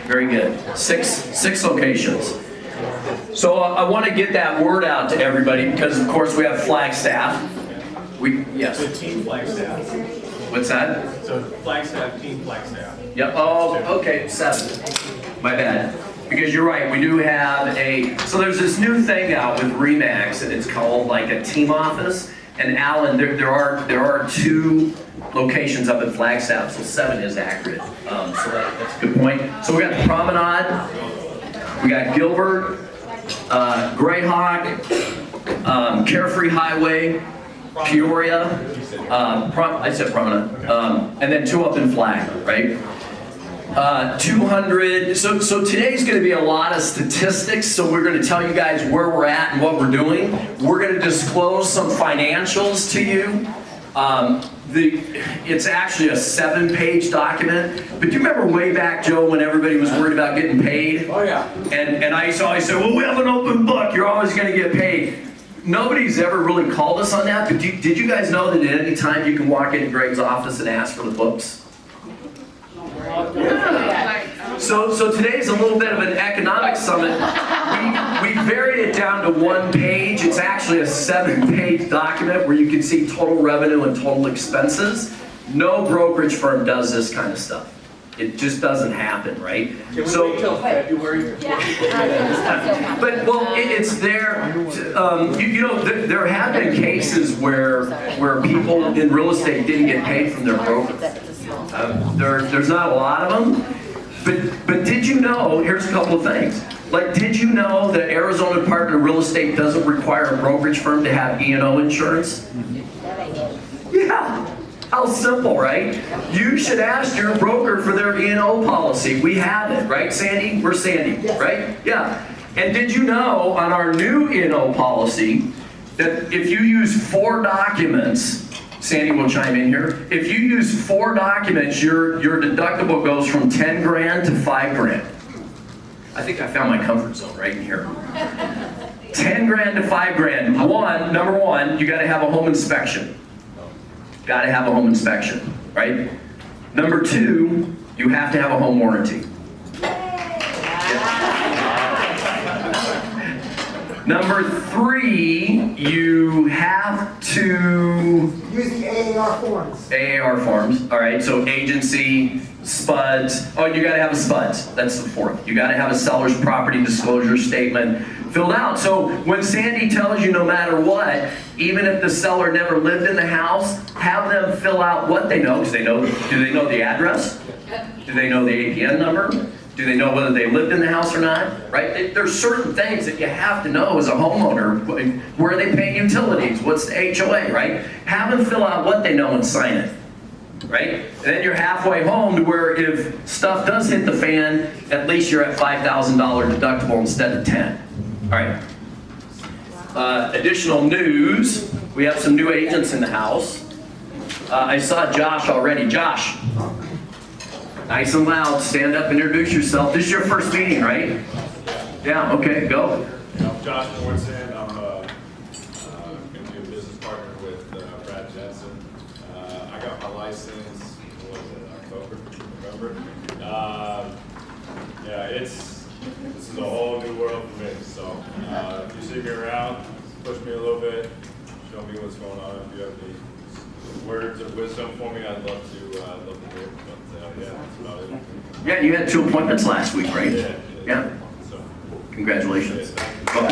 Very good. Six locations. So I want to get that word out to everybody because, of course, we have Flagstaff. Yes. So Team Flagstaff. What's that? So Flagstaff, Team Flagstaff. Yep. Oh, okay. 7. My bad. Because you're right, we do have so there's this new thing out with RE/MAX, and it's called like a team office. And Alan, there are 2 locations up at Flagstaff, so 7 is accurate. So that's a good point. So we got the Promenade, we got Gilbert, Greyhawk, Carefree Highway, Peoria, I said Promenade, and then 2 up in Flag, right? 200, so today's going to be a lot of statistics, so we're going to tell you guys where we're at and what we're doing. We're going to disclose some financials to you. It's actually a 7-page document, but do you remember way back, Joe, when everybody was worried about getting paid? Oh yeah. And I used to always say, well, we have an open book, you're always going to get paid. Nobody's ever really called us on that, but did you guys know that at any time you can walk into Greg's office and ask for the books? Yeah. So today's a little bit of an economic summit. We varied it down to 1 page. It's actually a 7-page document where you can see total revenue and total expenses. No brokerage firm does this kind of stuff. It just doesn't happen, right? Can we wait till February? But well, it's there. You know, there have been cases where people in real estate didn't get paid from their broker. There's not a lot of them, but did you know, here's a couple of things. Like, did you know that Arizona Department of Real Estate doesn't require a brokerage firm to have E&O insurance? Yeah, how simple, right? You should ask your broker for their E&O policy. We have it, right, Sandy? We're Sandy, right? Yeah. And did you know on our new E&O policy that if you use 4 documents, Sandy will chime in here. If you use 4 documents, your deductible goes from 10 grand to 5 grand. I think I found my comfort zone right in here. 10 grand to 5 grand. Number one, you got to have a home inspection. Got to have a home inspection, right? Number 2, you have to have a home warranty. Number 3, you have to use the AAR forms. AAR forms, all right, so agency, SPUDs. Oh, you gotta have a SPUDs, that's the 4th. You gotta have a seller's property disclosure statement filled out. So when Sandy tells you no matter what, even if the seller never lived in the house, have them fill out what they know, because do they know the address? Do they know the APN number? Do they know whether they lived in the house or not? Right? There's certain things that you have to know as a homeowner. Where are they paying utilities? What's the HOA, right? Have them fill out what they know and sign it. Right? And then you're halfway home to where if stuff does hit the fan, at least you're at $5,000 deductible instead of 10. All right. Additional news, we have some new agents in the house. I saw Josh already. Josh. Nice and loud, stand up and introduce yourself. This is your first meeting, right? Yeah, okay, go. I'm Josh Morrison. I'm going to be a business partner with Brad Jensen. I got my license, what was it, October, November? Yeah, this is a whole new world for me. So if you see me around, push me a little bit, show me what's going on. If you have any words of wisdom for me, I'd love to hear. But yeah, that's about it. Yeah, you had 2 appointments last week, right? Yeah. So, Congratulations. yeah,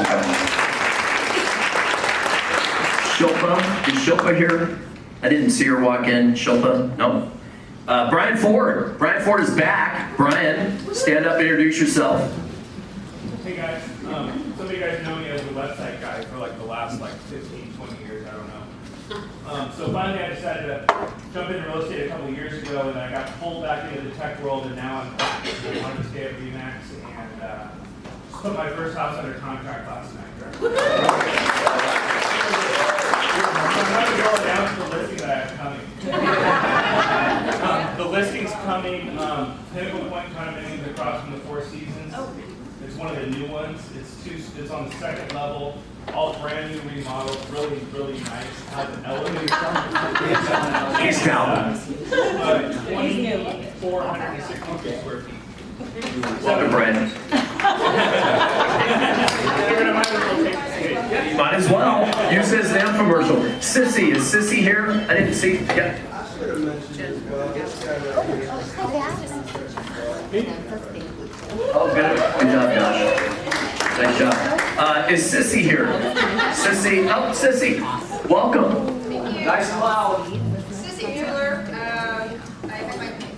Shilpa, is Shilpa here? I didn't see her walk in. Shilpa, no. Brian Ford. Brian Ford is back. Brian, stand up and introduce yourself. Hey guys, some of you guys know me as the website guy for like the last 15, 20 years, I don't know. So finally I decided to jump into real estate a couple of years ago, and I got pulled back into the tech world, and now I'm back. So I wanted to stay at RE/MAX and put my first house under contract last night. I'm going to go announce the listing that I have coming. The listing's coming, Pinnacle Point condominiums across from the Four Seasons. It's one of the new ones. It's on the 2nd level. All brand new remodels, really, really nice. Has an elevator. He's down. 2,460 square feet. Welcome, Brad. You might as well. Use his damn commercial. Sissy, is Sissy here? I didn't see. Yeah. Oh, good. Good job, Josh. Nice job. Is Sissy here? Sissy, oh, Sissy, welcome. Nice and loud. Sissy Mueller, I've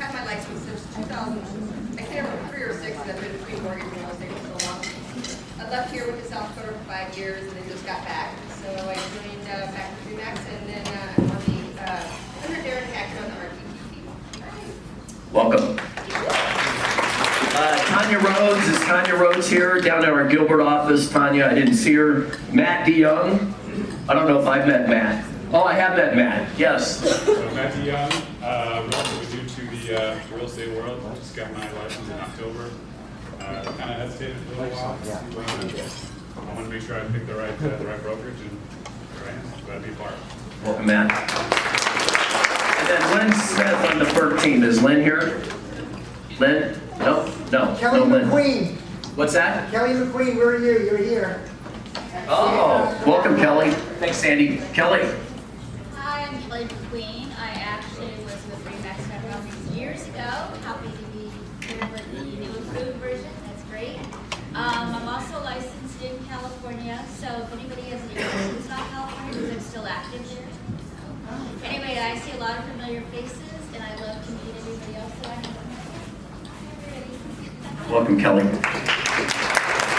had my license since 2000, I can't remember, 3 or 6, and I've been between mortgage and real estate for so long. I left here with the South Dakota for 5 years and then just got back. So I joined back with Remax, and then I'm on the, under Darren Hacker on the RTP team. Welcome. Tanya Rhodes, is Tanya Rhodes here down at our Gilbert office? Tanya, I didn't see her. Matt DeYoung, I don't know if I've met Matt. Oh, I have met Matt, yes. So Matt DeYoung, relatively new to the real estate world. Just got my license in October. Kind of hesitated for a little while. I want to make sure I pick the right brokerage, and here I am. Glad to be a part. Welcome, Matt. And then Lynn Smith on the FERC team. Is Lynn here? Lynn? No, Kelly no Lynn. McQueen. What's that? Kelly McQueen, where are you? You're here. Oh, welcome, Kelly. Thanks, Sandy. Kelly. Hi, I'm Kelly McQueen. I actually was with Remax Technologies years ago. Happy to be here with the new improved version. That's great. I'm also licensed in California, so if anybody has any questions about California, because I'm still active there. So, anyway, I see a lot of familiar faces, and I love to meet everybody else that I know. Welcome, Kelly.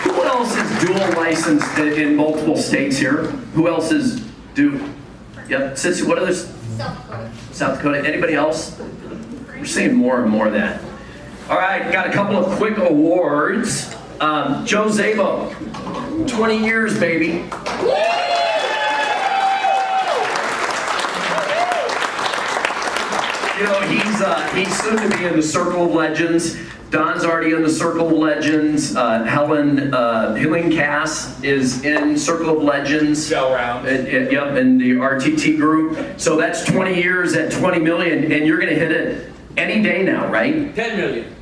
Who else is dual licensed in multiple states here? Who else is Yep, Sissy, what others? South Dakota. South Dakota. Anybody else? We're seeing more and more of that. All right, got a couple of quick awards. Joe Zabo, 20 years, baby. You know, he's soon to be in the Circle of Legends. Don's already in the Circle of Legends. Helen Hilling-Cass is in Circle of Legends. Go round. Yep, in the RTT group. So that's 20 years at 20 million, and you're going to hit it any day now, right? 10 million.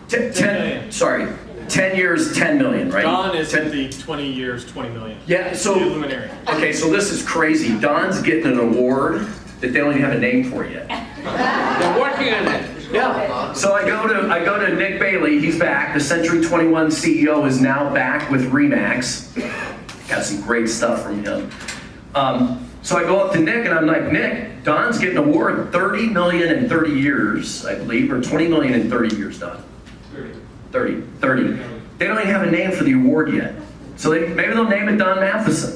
10 years, 10 million, right? Don is in the 20 years, 20 million. Yeah, so, The luminary. okay, so this is crazy. Don's getting an award that they don't even have a name for yet. They're working on it. Yeah. So I go to Nick Bailey. He's back. The Century 21 CEO is now back with Remax. Got some great stuff from him. So I go up to Nick and I'm like, Nick, Don's getting an award 30 million in 30 years, I believe, or 20 million in 30 years, Don. 30. They don't even have a name for the award yet. So maybe they'll name it Don Matheson.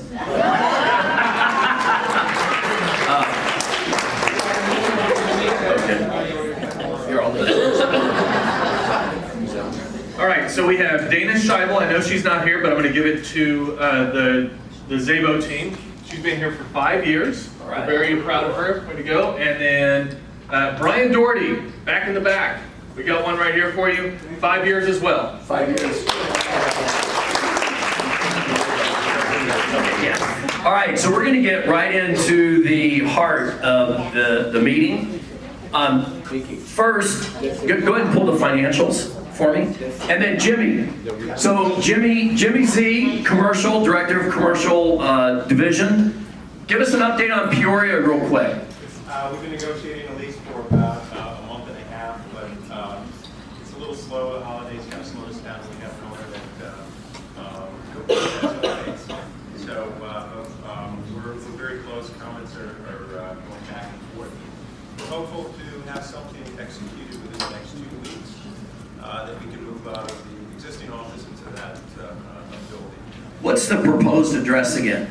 All right, so we have Dana Scheibel. I know she's not here, but I'm going to give it to the Zabo team. She's been here for 5 years. right. We're very proud of her. Way to go. And then Brian Doherty, back in the back. We got one right here for you. 5 years as well. 5 years. Yeah. All right, so we're going to get right into the heart of the meeting. First, go ahead and pull the financials for me. And then Jimmy. So Jimmy Z, Commercial, Director of Commercial Division. Give us an update on Peoria real quick. We've been negotiating a lease for about a month and a half, but it's a little slow. The holidays kind of slowed us down. We have an owner that so we're very close. Comments are going back and forth. We're hopeful to have something executed within the next 2 weeks that we can move out of the existing office into that building. What's the proposed address again?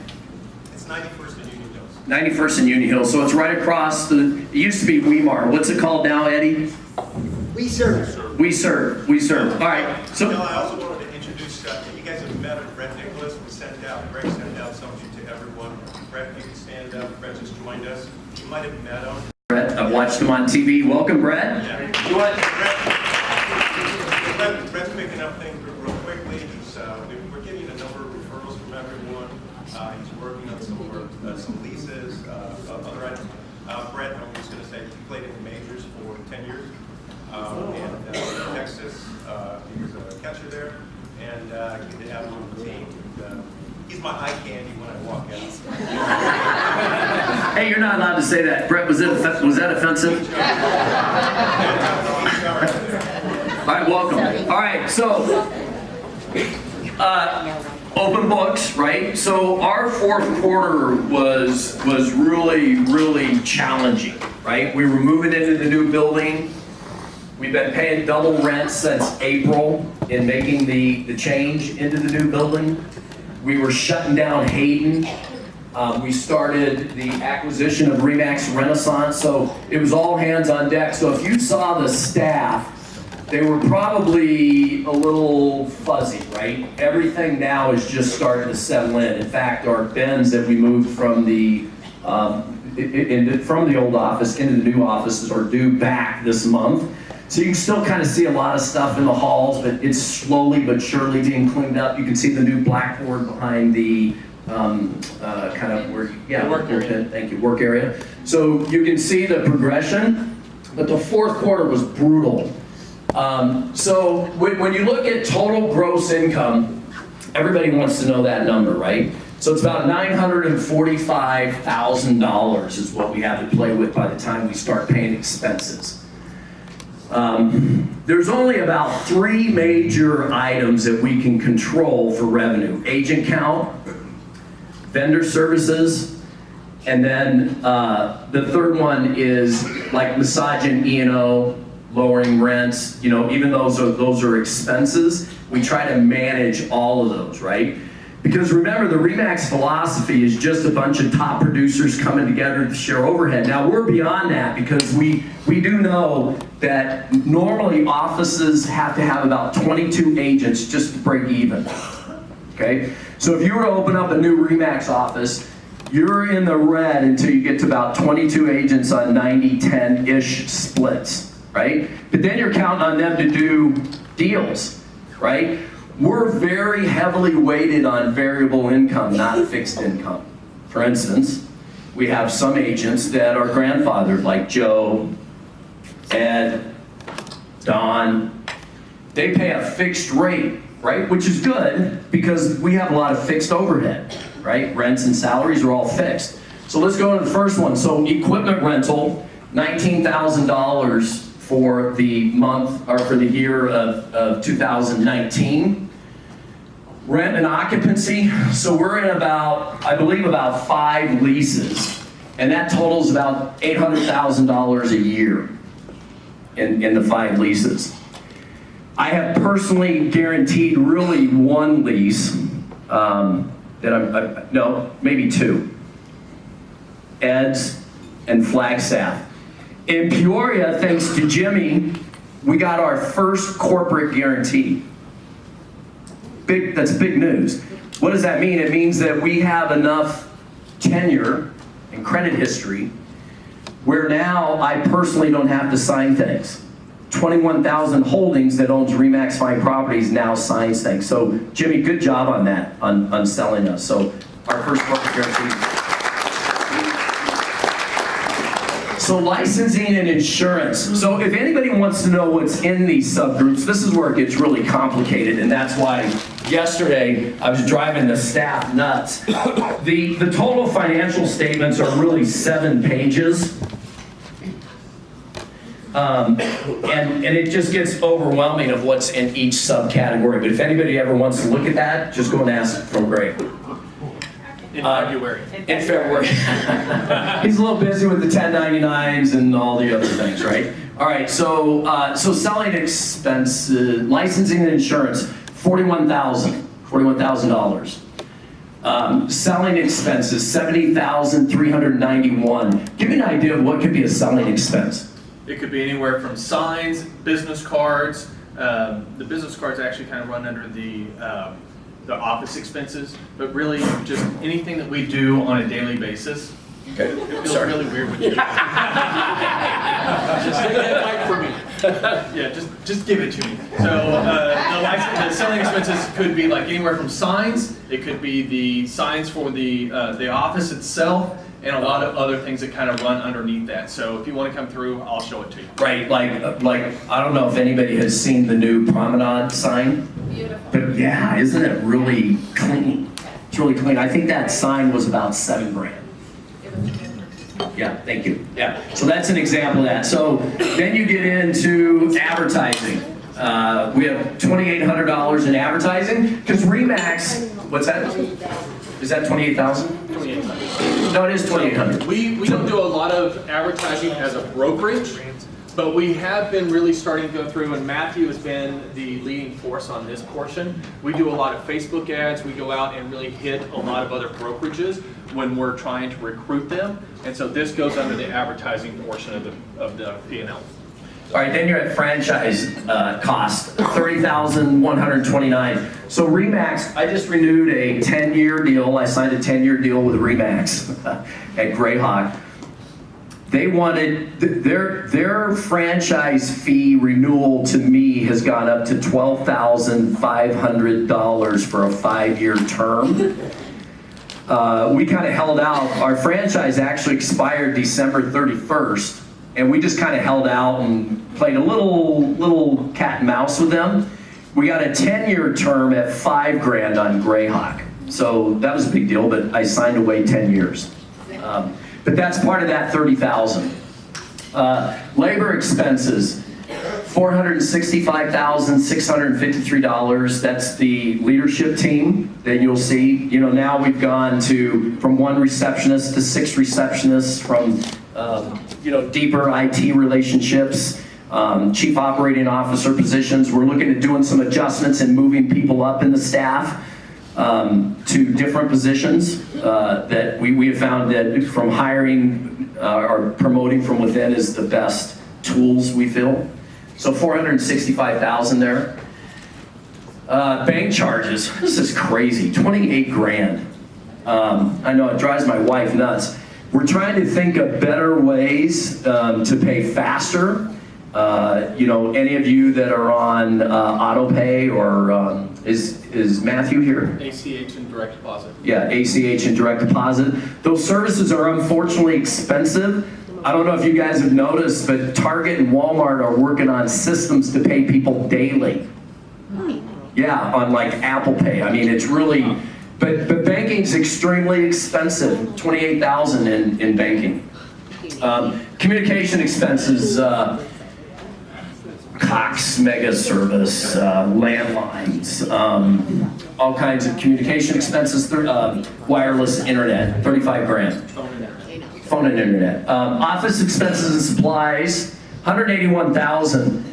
It's 91st and Union Hills. 91st and Union Hill. So it's right across it used to be Weimar. What's it called now, Eddie? We serve. We serve. All right. So I also wanted to introduce, you guys have met Brett Nicholas. Greg sent out something to everyone. Brett, you can stand up. Brett just joined us. You might have met him. Brett, I've watched him on TV. Welcome, Brett. Yeah. Brett's picking up things real quickly. We're getting a number of referrals from everyone. He's working on some leases, other items. Brett, I'm just going to say, he played in the majors for 10 years. And Texas, he was a catcher there, and good to have him on the team. And, he's my eye candy when I walk out. Hey, you're not allowed to say that. Brett, was that offensive? All right, welcome. All right, so open books, right? So our fourth quarter was really challenging, right? We were moving into the new building. We've been paying double rent since April in making the change into the new building. We were shutting down Hayden. We started the acquisition of Remax Renaissance, so it was all hands on deck. So if you saw the staff, they were probably a little fuzzy, right? Everything now is just starting to settle in. In fact, our bins that we moved from the old office into the new offices are due back this month. So you can still kind of see a lot of stuff in the halls, but it's slowly but surely being cleaned up. You can see the new blackboard behind the kind of work area. Thank you, work area. So you can see the progression, but the fourth quarter was brutal. So when you look at total gross income, everybody wants to know that number, right? So it's about $945,000 is what we have to play with by the time we start paying expenses. There's only about 3 major items that we can control for revenue: agent count, vendor services, and then the third one is like massage and E&O, lowering rents. You know, even those are expenses, we try to manage all of those, right? Because remember, the Remax philosophy is just a bunch of top producers coming together to share overhead. Now we're beyond that, because we do know that normally offices have to have about 22 agents just to break even, okay? So if you were to open up a new Remax office, you're in the red until you get to about 22 agents on 90-10-ish splits, right? But then you're counting on them to do deals, right? We're very heavily weighted on variable income, not fixed income. For instance, we have some agents that are grandfathered, like Joe, Ed, Don. They pay a fixed rate, right? Which is good, because we have a lot of fixed overhead, right? Rents and salaries are all fixed. So let's go to the first one. So equipment rental, $19,000 for the month, or for the year of 2019. Rent and occupancy, so we're in about, I believe, about 5 leases, and that totals about $800,000 a year in the 5 leases. I have personally guaranteed really 1 lease, no, maybe 2. Ed's and Flagstaff. In Peoria, thanks to Jimmy, we got our first corporate guarantee. That's big news. What does that mean? It means that we have enough tenure and credit history where now I personally don't have to sign things. 21,000 Holdings that owns Remax Fine Properties now signs things. So Jimmy, good job on that, on selling us. So our first corporate guarantee. So licensing and insurance. So if anybody wants to know what's in these subgroups, this is where it gets really complicated, and that's why yesterday I was driving the staff nuts. The total financial statements are really 7 pages. And it just gets overwhelming of what's in each subcategory. But if anybody ever wants to look at that, just go and ask from Greg. In February. In February. He's a little busy with the 1099s and all the other things, right? All right, so selling expenses, licensing and insurance, $41,000. Selling expenses, $70,391. Give me an idea of what could be a selling expense. It could be anywhere from signs, business cards. The business cards actually kind of run under the office expenses, but really just anything that we do on a daily basis. Okay. It feels really weird with you. Just take that mic from me. Yeah, just give it to me. So the selling expenses could be like anywhere from signs. It could be the signs for the office itself. and a lot of other things that kind of run underneath that. So if you want to come through, I'll show it to you. Right, like I don't know if anybody has seen the new promenade sign, Beautiful. but yeah, isn't it really clean? It's really clean. I think that sign was about $7 grand. Yeah, thank you. Yeah, so that's an example of that. So then you get into advertising. We have $2,800 in advertising because Remax. What's that? Is that 28,000? 2800. No, it is 2,800. We don't do a lot of advertising as a brokerage, but we have been really starting to go through, and Matthew has been the leading force on this portion. We do a lot of Facebook ads. We go out and really hit a lot of other brokerages when we're trying to recruit them. And so this goes under the advertising portion of the P&L. All right, then you're at franchise cost, $30,129. So Remax, I just renewed a 10-year deal. I signed a 10-year deal with Remax at Greyhawk. They wanted, their franchise fee renewal to me has gone up to $12,500 for a 5-year term. We kind of held out. Our franchise actually expired December 31st. And we just kind of held out and played a little cat and mouse with them. We got a 10-year term at $5 grand on Greyhawk. So that was a big deal, but I signed away 10 years. But that's part of that $30,000. Labor expenses, $465,653. That's the leadership team that you'll see. You know, now we've gone from 1 receptionist to 6 receptionists, from deeper IT relationships, chief operating officer positions. We're looking at doing some adjustments and moving people up in the staff to different positions that we have found that from hiring or promoting from within is the best tools we feel. So $465,000 there. Bank charges, this is crazy, 28 grand. I know it drives my wife nuts. We're trying to think of better ways to pay faster. Any of you that are on auto pay or is Matthew here? ACH and direct deposit. Yeah, ACH and direct deposit. Those services are unfortunately expensive. I don't know if you guys have noticed, but Target and Walmart are working on systems to pay people daily. Yeah, on like Apple Pay. I mean, it's really, but banking's extremely expensive. $28,000 in banking. Communication expenses. Cox Mega Service, landlines, all kinds of communication expenses, wireless internet, 35 grand. Phone and internet. Office expenses and supplies, 181,000.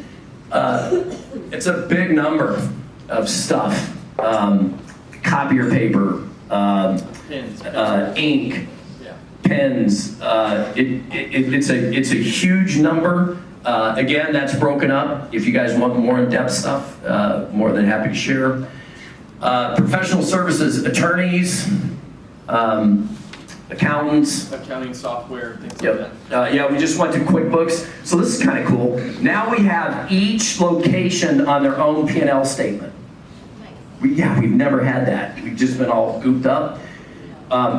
It's a big number of stuff. Copier paper, ink, pens. It's a huge number. Again, that's broken up. If you guys want more in-depth stuff, more than happy to share. Professional services, attorneys, accountants. Accounting software, things like Yep. Yeah, we just went to QuickBooks. So this is kind of cool. Now we have each location on their own P&L statement. We've never had that. We've just been all gooped up.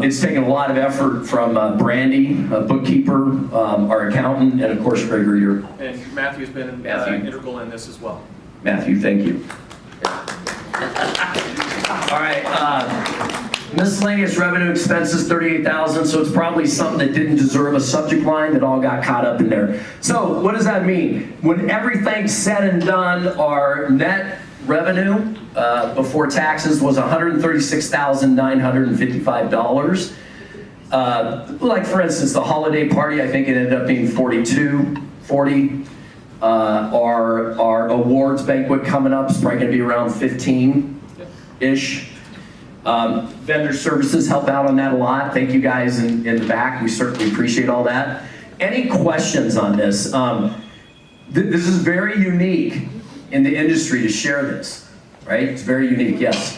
It's taken a lot of effort from Brandy, a bookkeeper, our accountant, and of course Gregory. And Matthew's been integral in this as well. Matthew, thank you. All right, miscellaneous revenue expenses, $38,000. So it's probably something that didn't deserve a subject line that all got caught up in there. So what does that mean? When everything's said and done, our net revenue before taxes was $136,955. Like for instance, the holiday party, I think it ended up being $42.40. Our awards banquet coming up is probably going to be around 15-ish. Vendor services help out on that a lot. Thank you guys in the back. We certainly appreciate all that. Any questions on this? This is very unique in the industry to share this, right? It's very unique, yes.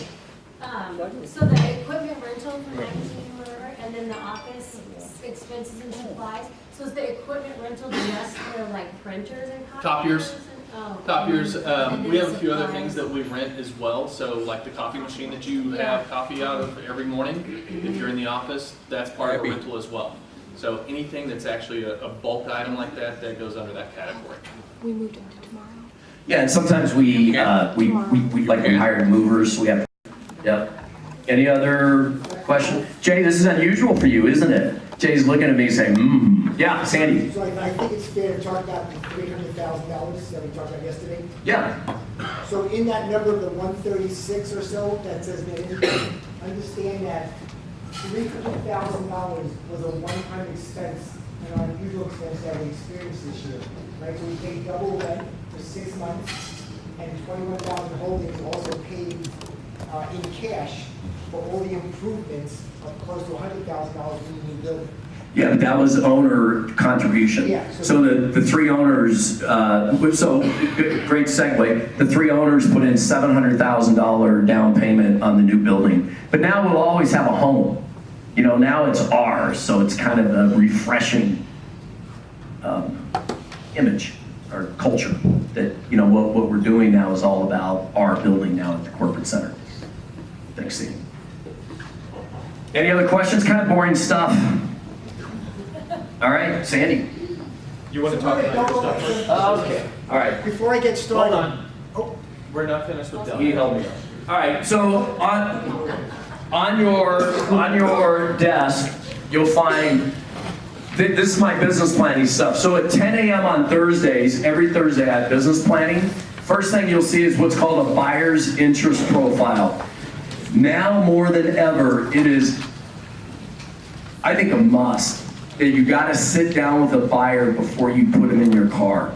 So the equipment rental for magazine or whatever, and then the office expenses and supplies. So is the equipment rental just for like printers and copiers? Copiers. Oh. Copiers, we have a few other things that we rent as well, so like the coffee machine that you have coffee out of every morning, if you're in the office, that's part of the rental as well. So anything that's actually a bulk item like that, that goes under that category. We moved it to tomorrow. Yeah, and sometimes we hired movers, we have, yep. Any other question? Jay, this is unusual for you, isn't it? Jay's looking at me saying, yeah, Sandy. So I think it's fair to talk about the $300,000 that we talked about yesterday. Yeah, So in that number of the 136 or so that says net income, understand that $300,000 was a one-time expense, an unusual expense that we experienced this year, right? So we paid double rent for 6 months, and 21,000 Holdings also paid in cash for all the improvements of close to $100,000 in the new building. yeah, but that was owner contribution. Yeah, So the three owners, so great segue, the three owners put in $700,000 down payment on the new building. But now we'll always have a home. You know, now it's ours, so it's kind of a refreshing image or culture that, you know, what we're doing now is all about our building now at the corporate center. Thanks, Steve. Any other questions? Kind of boring stuff. All right, Sandy. You want to talk about your stuff first? Okay. All right. Before I get started. Hold on. Oh, We're not finished with Del. Can you help me? All right. So on your desk, you'll find this is my business planning stuff. So at 10 a.m. on Thursdays, every Thursday I have business planning. First thing you'll see is what's called a buyer's interest profile. Now more than ever, it is, I think, a must that you got to sit down with a buyer before you put them in your car,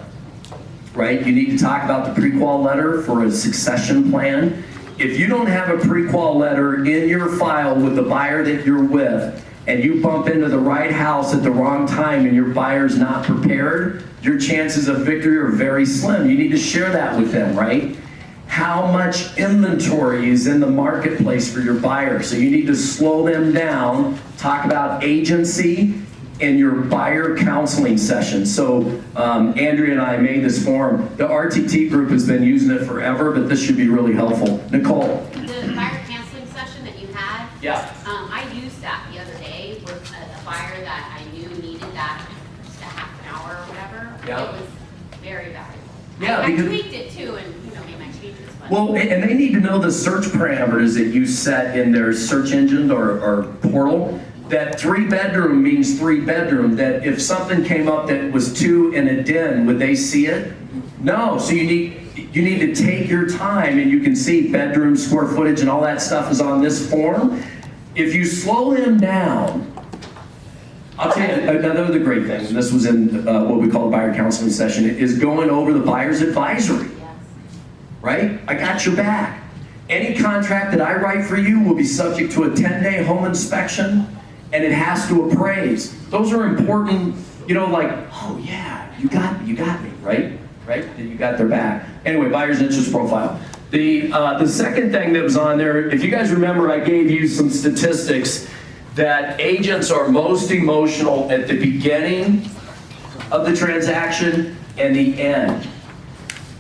right? You need to talk about the pre-qual letter for a succession plan. If you don't have a pre-qual letter in your file with the buyer that you're with, and you bump into the right house at the wrong time and your buyer's not prepared, your chances of victory are very slim. You need to share that with them, right? How much inventory is in the marketplace for your buyer? So you need to slow them down, talk about agency in your buyer counseling session. So Andrea and I made this form. The RTT group has been using it forever, but this should be really helpful. Nicole. The buyer counseling session that you had, Yeah. I used that the other day with a buyer that I knew needed that just a half an hour or whatever. Yeah. It was very valuable. Yeah, I because- tweaked it too and, made my changes. But Well, and they need to know the search parameters that you set in their search engine or portal. That 3-bedroom means 3-bedroom, that if something came up that was 2 in a den, would they see it? No, so you need to take your time, and you can see bedroom, square footage, and all that stuff is on this form. If you slow them down, I'll tell you another great thing, and this was in what we call a buyer counseling session, is going over the buyer's advisory, right? I got your back. Any contract that I write for you will be subject to a 10-day home inspection, and it has to appraise. Those are important, like, oh yeah, you got me, right? Right? You got their back. Anyway, buyer's interest profile. The second thing that was on there, if you guys remember, I gave you some statistics that agents are most emotional at the beginning of the transaction and the end.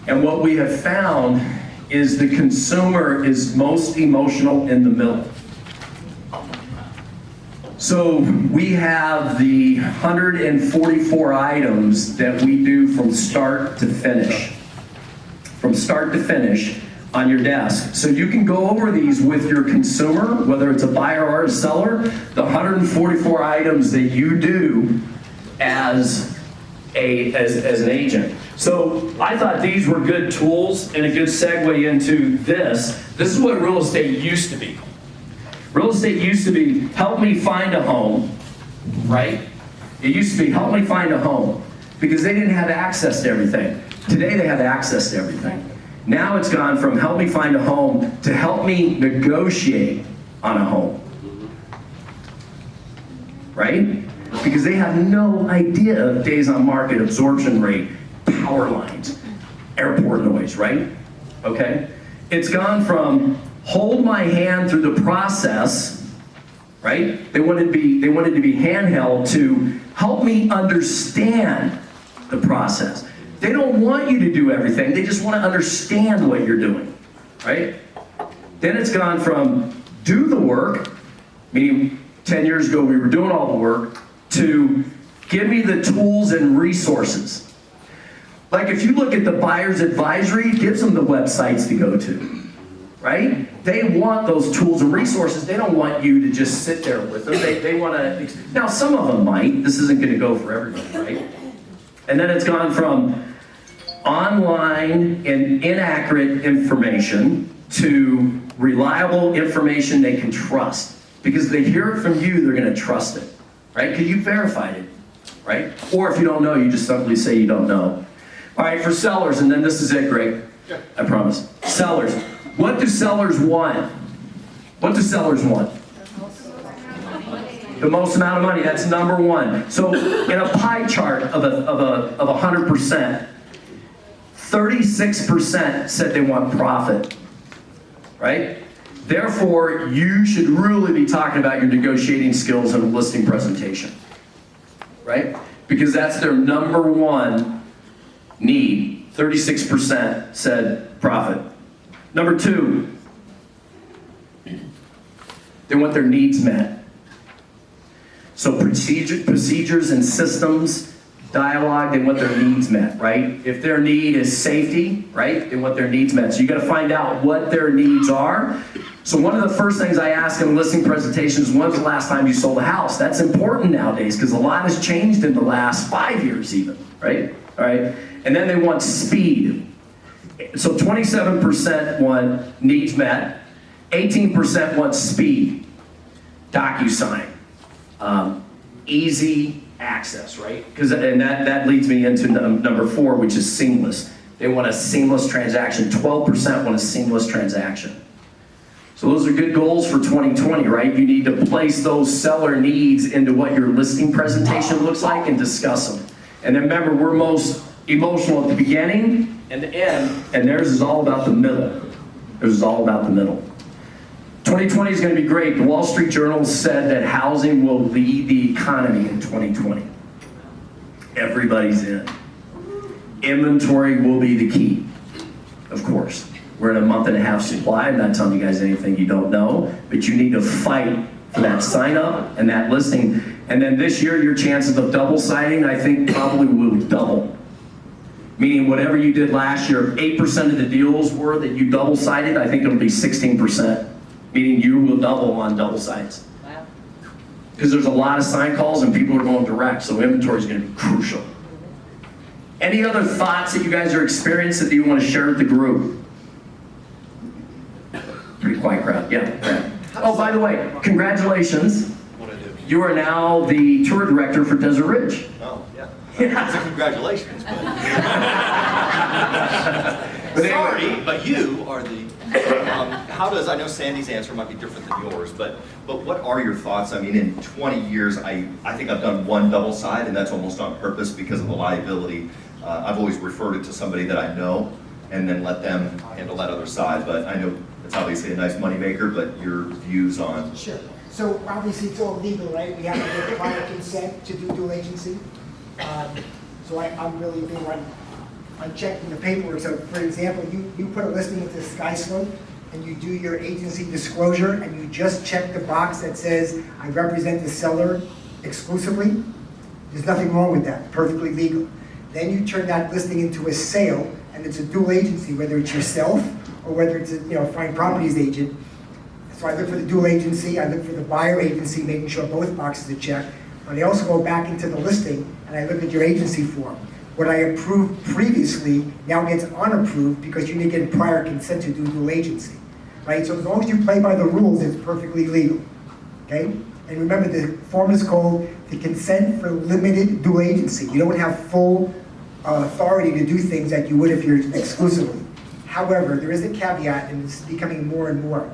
And what we have found is the consumer is most emotional in the middle. So we have the 144 items that we do from start to finish. From start to finish on your desk. So you can go over these with your consumer, whether it's a buyer or a seller, the 144 items that you do as an agent. So I thought these were good tools and a good segue into this. This is what real estate used to be. Real estate used to be, help me find a home, right? It used to be, help me find a home, because they didn't have access to everything. Today they have access to everything. Now it's gone from help me find a home to help me negotiate on a home, right? Because they have no idea of days on market, absorption rate, power lines, airport noise, right? Okay? It's gone from hold my hand through the process, right? They wanted to be handheld to help me understand the process. they don't want you to do everything. They just want to understand what you're doing, right? Then it's gone from do the work, meaning 10 years ago we were doing all the work, to give me the tools and resources. Like if you look at the buyer's advisory, it gives them the websites to go to, right? They want those tools and resources. They don't want you to just sit there with them. They want to, now some of them might. This isn't going to go for everybody, right? And then it's gone from online and inaccurate information to reliable information they can trust. Because if they hear it from you, they're going to trust it, right? Because you verified it, right? Or if you don't know, you just simply say you don't know. All right, for sellers, and then this is it, Greg. I promise. Sellers. What do sellers want? What do sellers want? The most amount of money. That's number one. So in a pie chart of 100%, 36% said they want profit, right? Therefore, you should really be talking about your negotiating skills and listing presentation, right? Because that's their number one need. 36% said profit. Number two, they want their needs met. So procedures and systems, dialogue, they want their needs met, right? If their need is safety, right, they want their needs met. So you got to find out what their needs are. So one of the first things I ask in listing presentations is, when was the last time you sold a house? That's important nowadays because a lot has changed in the last 5 years even, right? All right. And then they want speed. So 27% want needs met, 18% want speed. DocuSign, easy access, right? And that leads me into number 4, which is seamless. They want a seamless transaction. 12% want a seamless transaction. So those are good goals for 2020, right? You need to place those seller needs into what your listing presentation looks like and discuss them. And then remember, we're most emotional at the beginning and the end, and theirs is all about the middle. Theirs is all about the middle. 2020 is going to be great. The Wall Street Journal said that housing will lead the economy in 2020. Everybody's in. Inventory will be the key, of course. We're in a month-and-a-half supply. I'm not telling you guys anything you don't know, but you need to fight for that sign-up and that listing. And then this year, your chances of double signing, I think, probably will double. Meaning whatever you did last year, if 8% of the deals were that you double-sided, I think it'll be 16%. Meaning you will double on double sides. Wow. Because there's a lot of sign calls and people are going direct, so inventory is going to be crucial. Any other thoughts that you guys are experiencing that you want to share with the group? Pretty quiet crowd, yeah. Oh, by the way, congratulations. What I do? You are now the tour director for Desert Ridge. Oh, yeah. It's a congratulations. But sorry, but you are the, how does, I know Sandy's answer might be different than yours, but what are your thoughts? I mean, in 20 years, I think I've done one double side, and that's almost on purpose because of the liability. I've always referred it to somebody that I know, and then let them handle that other side. But I know it's obviously a nice moneymaker, but your views on... Sure. So obviously it's all legal, right? We have to get prior consent to do dual agency. So I'm really big on checking the paperwork. So for example, you put a listing into SkySlope and you do your agency disclosure and you just check the box that says, I represent the seller exclusively. There's nothing wrong with that, perfectly legal. Then you turn that listing into a sale and it's a dual agency, whether it's yourself or whether it's a fine properties agent. So I look for the dual agency, I look for the buyer agency, making sure both boxes are checked. But I also go back into the listing and I look at your agency form. What I approved previously now gets unapproved because you didn't get prior consent to do dual agency, right? So as long as you play by the rules, it's perfectly legal, okay? And remember, the form is called the consent for limited dual agency. You don't have full authority to do things that you would if you're exclusively. However, there is a caveat, and it's becoming more and more.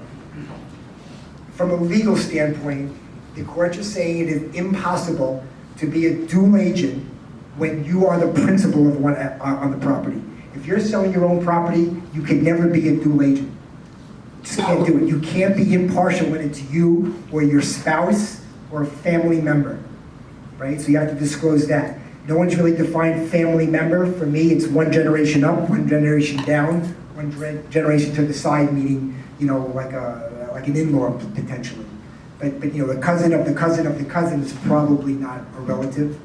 From a legal standpoint, the courts are saying it is impossible to be a dual agent when you are the principal of one on the property. If you're selling your own property, you can never be a dual agent. Just can't do it. You can't be impartial when it's you or your spouse or a family member, right? So you have to disclose that. No one's really defined family member. For me, it's one generation up, one generation down, one generation to the side, meaning, you know, like an in-law potentially. But you know, the cousin of the cousin of the cousin is probably not a relative.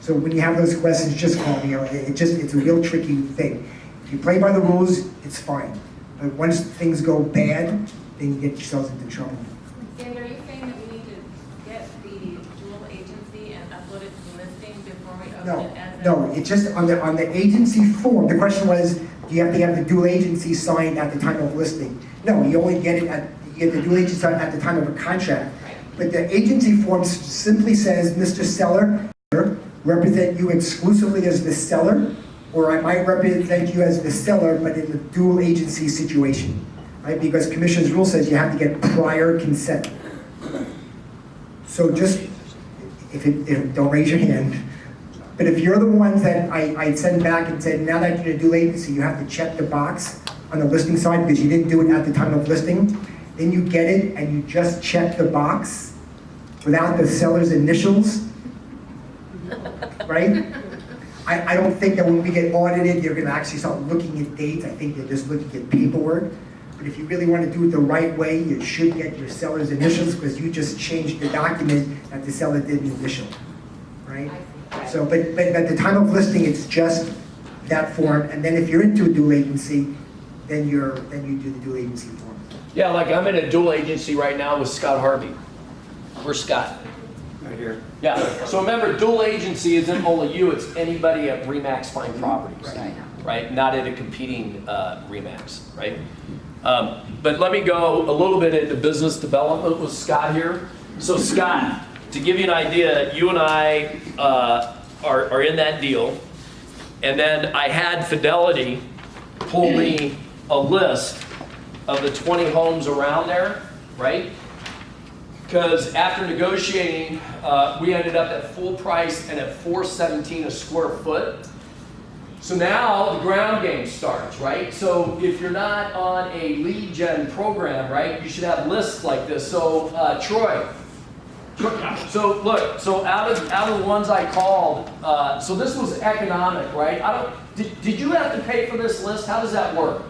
So when you have those questions, just call me. It's a real tricky thing. If you play by the rules, it's fine. But once things go bad, then you get yourselves into trouble. Sandy, are you saying that we need to get the dual agency and upload it to the listing before we open it as No, it's just on the agency form. The question was, do you have to have the dual agency signed at the time of listing? No, you only get it you get the dual agency signed at the time of a contract. But the agency form simply says, Mr. Seller, represent you exclusively as the seller, or I might represent you as the seller, but in the dual agency situation, right? Because Commissioner's rule says you have to get prior consent. So just, don't raise your hand, but if you're the ones that I send back and said, now that you're a dual agency, you have to check the box on the listing side because you didn't do it at the time of listing, then you get it and you just check the box without the seller's initials, right? I don't think that when we get audited, they're gonna actually start looking at dates. I think they're just looking at paperwork. But if you really want to do it the right way, you should get your seller's initials because you just changed the document that the seller didn't initial, right? So, but at the time of listing, it's just that form. And then if you're into a dual agency, then you do the dual agency form. Yeah, like I'm in a dual agency right now with Scott Harvey. Where's Scott? Right here. Yeah, so remember, dual agency isn't only you, it's anybody at RE/MAX Fine Properties, right? Not at a competing RE/MAX, right? But let me go a little bit into business development with Scott here. So Scott, to give you an idea, you and I are in that deal, and then I had Fidelity pull me a list of the 20 homes around there, right? Because after negotiating, we ended up at full price and at $417 a square foot. So now the ground game starts, right? So if you're not on a lead gen program, right, you should have lists like this. So Troy, so look, so out of the ones I called, so this was economic, right? Did you have to pay for this list? How does that work?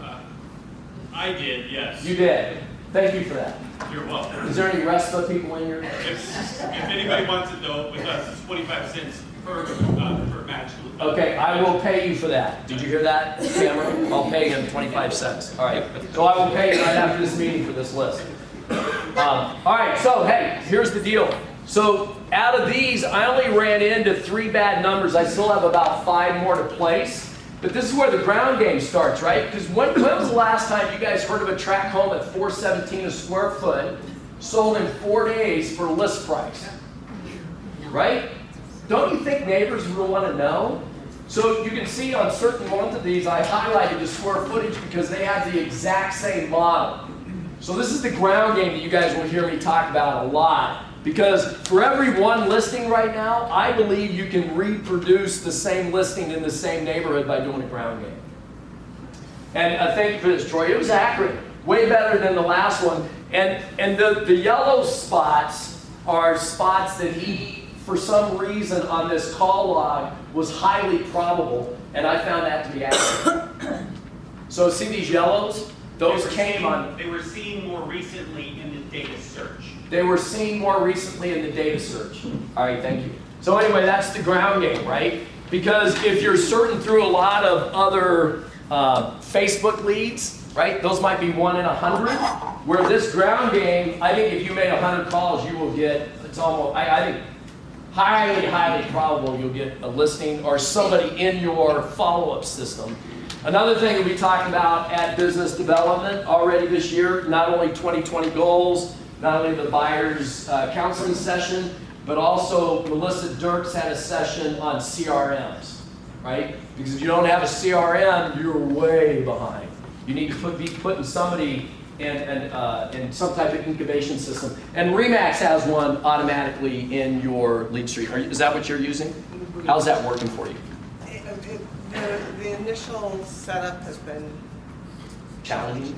I did, yes. You did. Thank you for that. You're welcome. Is there any RESPA people in here? If anybody wants it though, with us, it's 25 cents per match. Okay, I will pay you for that. Did you hear that, Cameron? I'll pay him 25 cents. All right. So I will pay you right after this meeting for this list. All right, so hey, here's the deal. So out of these, I only ran into 3 bad numbers. I still have about 5 more to place. But this is where the ground game starts, right? Because when was the last time you guys heard of a tract home at $417 a square foot, sold in 4 days for list price? Right? Don't you think neighbors will want to know? So you can see on certain ones of these, I highlighted the square footage because they have the exact same model. So this is the ground game that you guys will hear me talk about a lot. Because for every one listing right now, I believe you can reproduce the same listing in the same neighborhood by doing a ground game. And thank you for this, Troy. It was accurate, way better than the last one. And the yellow spots are spots that he, for some reason on this call log, was highly probable, and I found that to be accurate. So see these yellows? Those came on. They were seen more recently in the data search. They were seen more recently in the data search. All right, thank you. So anyway, that's the ground game, right? Because if you're sorting through a lot of other Facebook leads, right? Those might be 1 in 100. Where this ground game, I think if you made 100 calls, you will get, it's almost, I think, highly probable you'll get a listing or somebody in your follow-up system. Another thing we'll be talking about at business development already this year, not only 2020 goals, not only the buyers counseling session, but also Melissa Dirks had a session on CRMs, right? Because if you don't have a CRM, you're way behind. You need to be putting somebody in some type of incubation system. And RE/MAX has one automatically in your lead stream. Is that what you're using? How's that working for you? The initial setup has been challenging.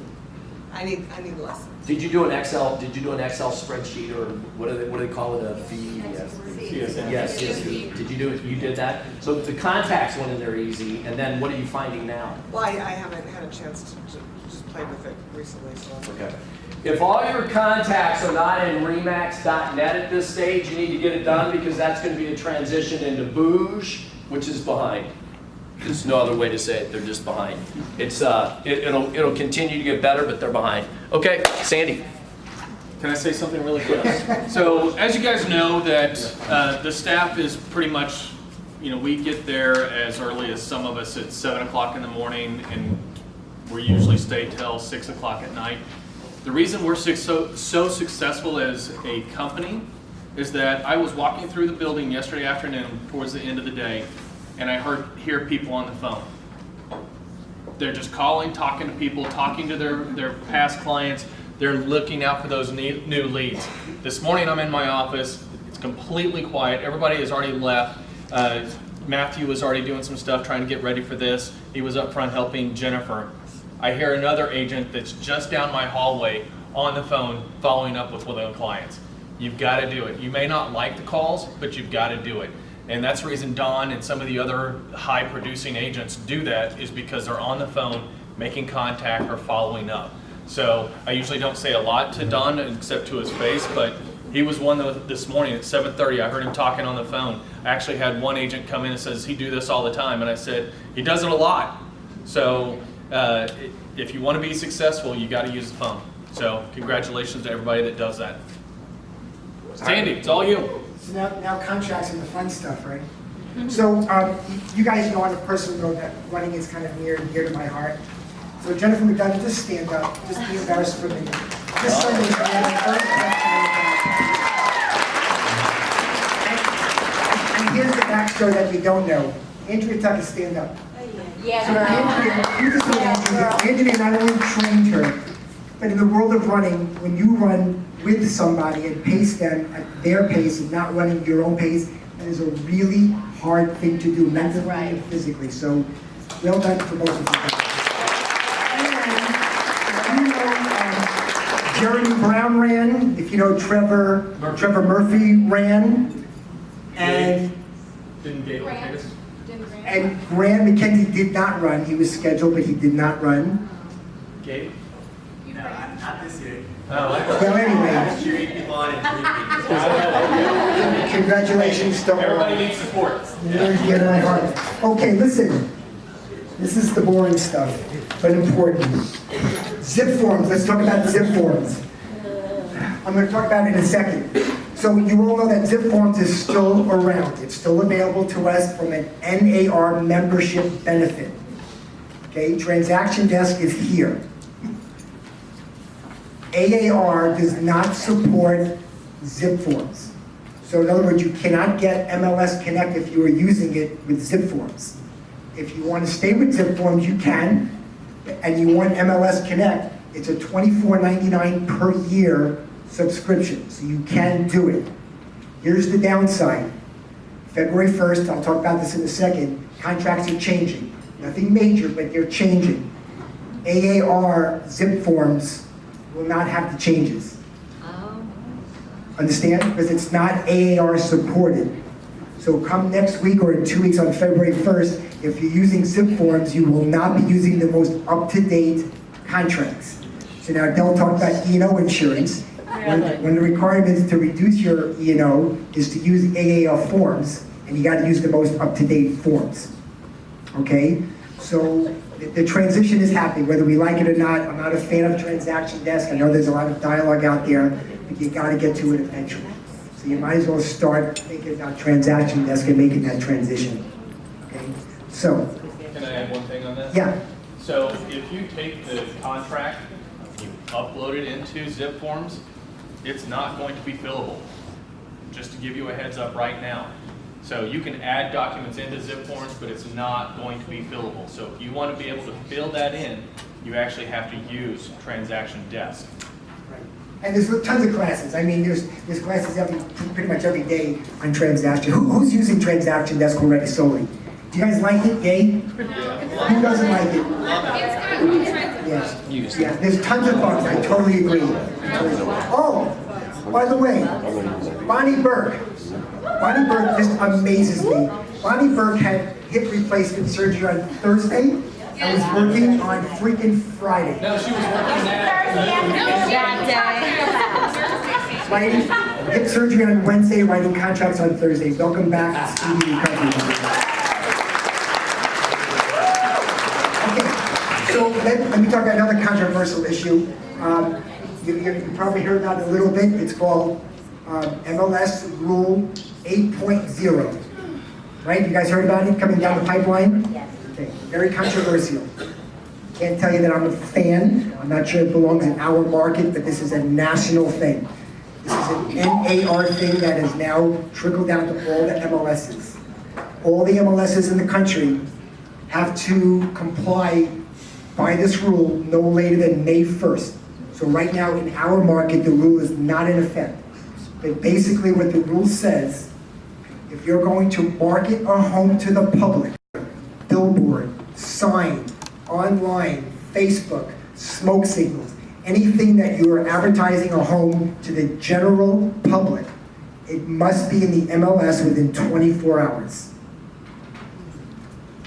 I need lessons. Did you do an Excel spreadsheet, or what do they call it, a CSV? Yes, CSV. Did you do it, you did that? So the contacts went in there easy, and then what are you finding now? Well, I haven't had a chance to just play with it recently, so. Okay. If all your contacts are not in Remax.net at this stage, you need to get it done, because that's going to be a transition into Booge, which is behind. There's no other way to say it. They're just behind. It's it'll continue to get better, but they're behind. Okay, Sandy. Can I say something really quick? So, as you guys know, that the staff is pretty much, we get there as early as some of us at 7 o'clock in the morning, and we usually stay till 6 o'clock at night. The reason we're so successful as a company is that I was walking through the building yesterday afternoon towards the end of the day, and I hear people on the phone. They're just calling, talking to people, talking to their past clients. They're looking out for those new leads. This morning I'm in my office. It's completely quiet. Everybody has already left. Matthew was already doing some stuff trying to get ready for this. He was up front helping Jennifer. I hear another agent that's just down my hallway on the phone following up with one of the clients. You've got to do it. You may not like the calls, but you've got to do it. And that's the reason Don and some of the other high producing agents do that, is because they're on the phone making contact or following up. So I usually don't say a lot to Don except to his face, but he was one that this morning at 7:30, I heard him talking on the phone. I actually had one agent come in and says, he do this all the time. And I said, he does it a lot. So if you want to be successful, you got to use the phone. So congratulations to everybody that does that. Sandy, it's all you. So now contracts and the fun stuff, right? So you guys know on a personal note that running is kind of near and dear to my heart. So Jennifer McDonough, just stand up, just be embarrassed for me. This Sunday, and here's the backstory that you don't know. Andrea Tucker, stand up. Yeah. So Andrea not only trained her, but in the world of running, when you run with somebody and pace them at their pace and not running your own pace, that is a really hard thing to do, mentally and physically. So, well done for both of you. And, you know, Jeremy Brown ran. If you know Trevor Murphy ran, and Grant McKenzie did not run. He was scheduled, but he did not run. Gabe? No, not this year. Well, anyway. Congratulations to all. Everybody needs support. Near and dear to my heart. Okay, listen. This is the boring stuff, but important. Zip forms. Let's talk about zip forms. I'm going to talk about it in a second. So you all know that zip forms is still around. It's still available to us from an NAR membership benefit. Okay, Transaction Desk is here. AAR does not support zip forms. So in other words, you cannot get MLS Connect if you are using it with zip forms. If you want to stay with zip forms, you can, and you want MLS Connect, it's a $24.99 per year subscription, so you can do it. Here's the downside. February 1st, I'll talk about this in a second, contracts are changing. Nothing major, but they're changing. AAR zip forms will not have the changes. Understand? Because it's not AAR supported. So come next week or in 2 weeks on February 1st, if you're using zip forms, you will not be using the most up-to-date contracts. So now Del talked about E&O insurance. When the requirement to reduce your E&O is to use AAR forms, and you got to use the most up-to-date forms. Okay? So the transition is happening, whether we like it or not. I'm not a fan of Transaction Desk. I know there's a lot of dialogue out there, but you got to get to it eventually. So you might as well start thinking about Transaction Desk and making that transition. Okay? So. Can I add one thing on that? Yeah. So if you take the contract, you upload it into zip forms, it's not going to be fillable. Just to give you a heads up right now. So you can add documents into zip forms, but it's not going to be fillable. So if you want to be able to fill that in, you actually have to use Transaction Desk. Right. And there's tons of classes. I mean, there's classes pretty much every day on transaction. Who's using Transaction Desk already solely? Do you guys like it? Yay? Who doesn't like it? Yes, yeah, there's tons of bugs, I totally agree. Oh, by the way, Bonnie Burke just amazes me. Bonnie Burke had hip replacement surgery on Thursday and was working on freaking Friday. No, she was working Writing hip surgery on Wednesday, writing contracts on Thursday. Welcome back to Speedy Recovery. Okay, so let me talk about another controversial issue. You probably heard about it a little bit. It's called MLS Rule 8.0. Right? You guys heard about it coming down the pipeline? Yes. Okay, very controversial. Can't tell you that I'm a fan. I'm not sure it belongs in our market, but this is a national thing. This is an NAR thing that has now trickled down to all the MLSs. All the MLSs in the country have to comply by this rule no later than May 1st. So right now in our market, the rule is not in effect. But basically what the rule says, if you're going to market a home to the public, billboard, sign, online, Facebook, smoke signals, anything that you are advertising a home to the general public, it must be in the MLS within 24 hours.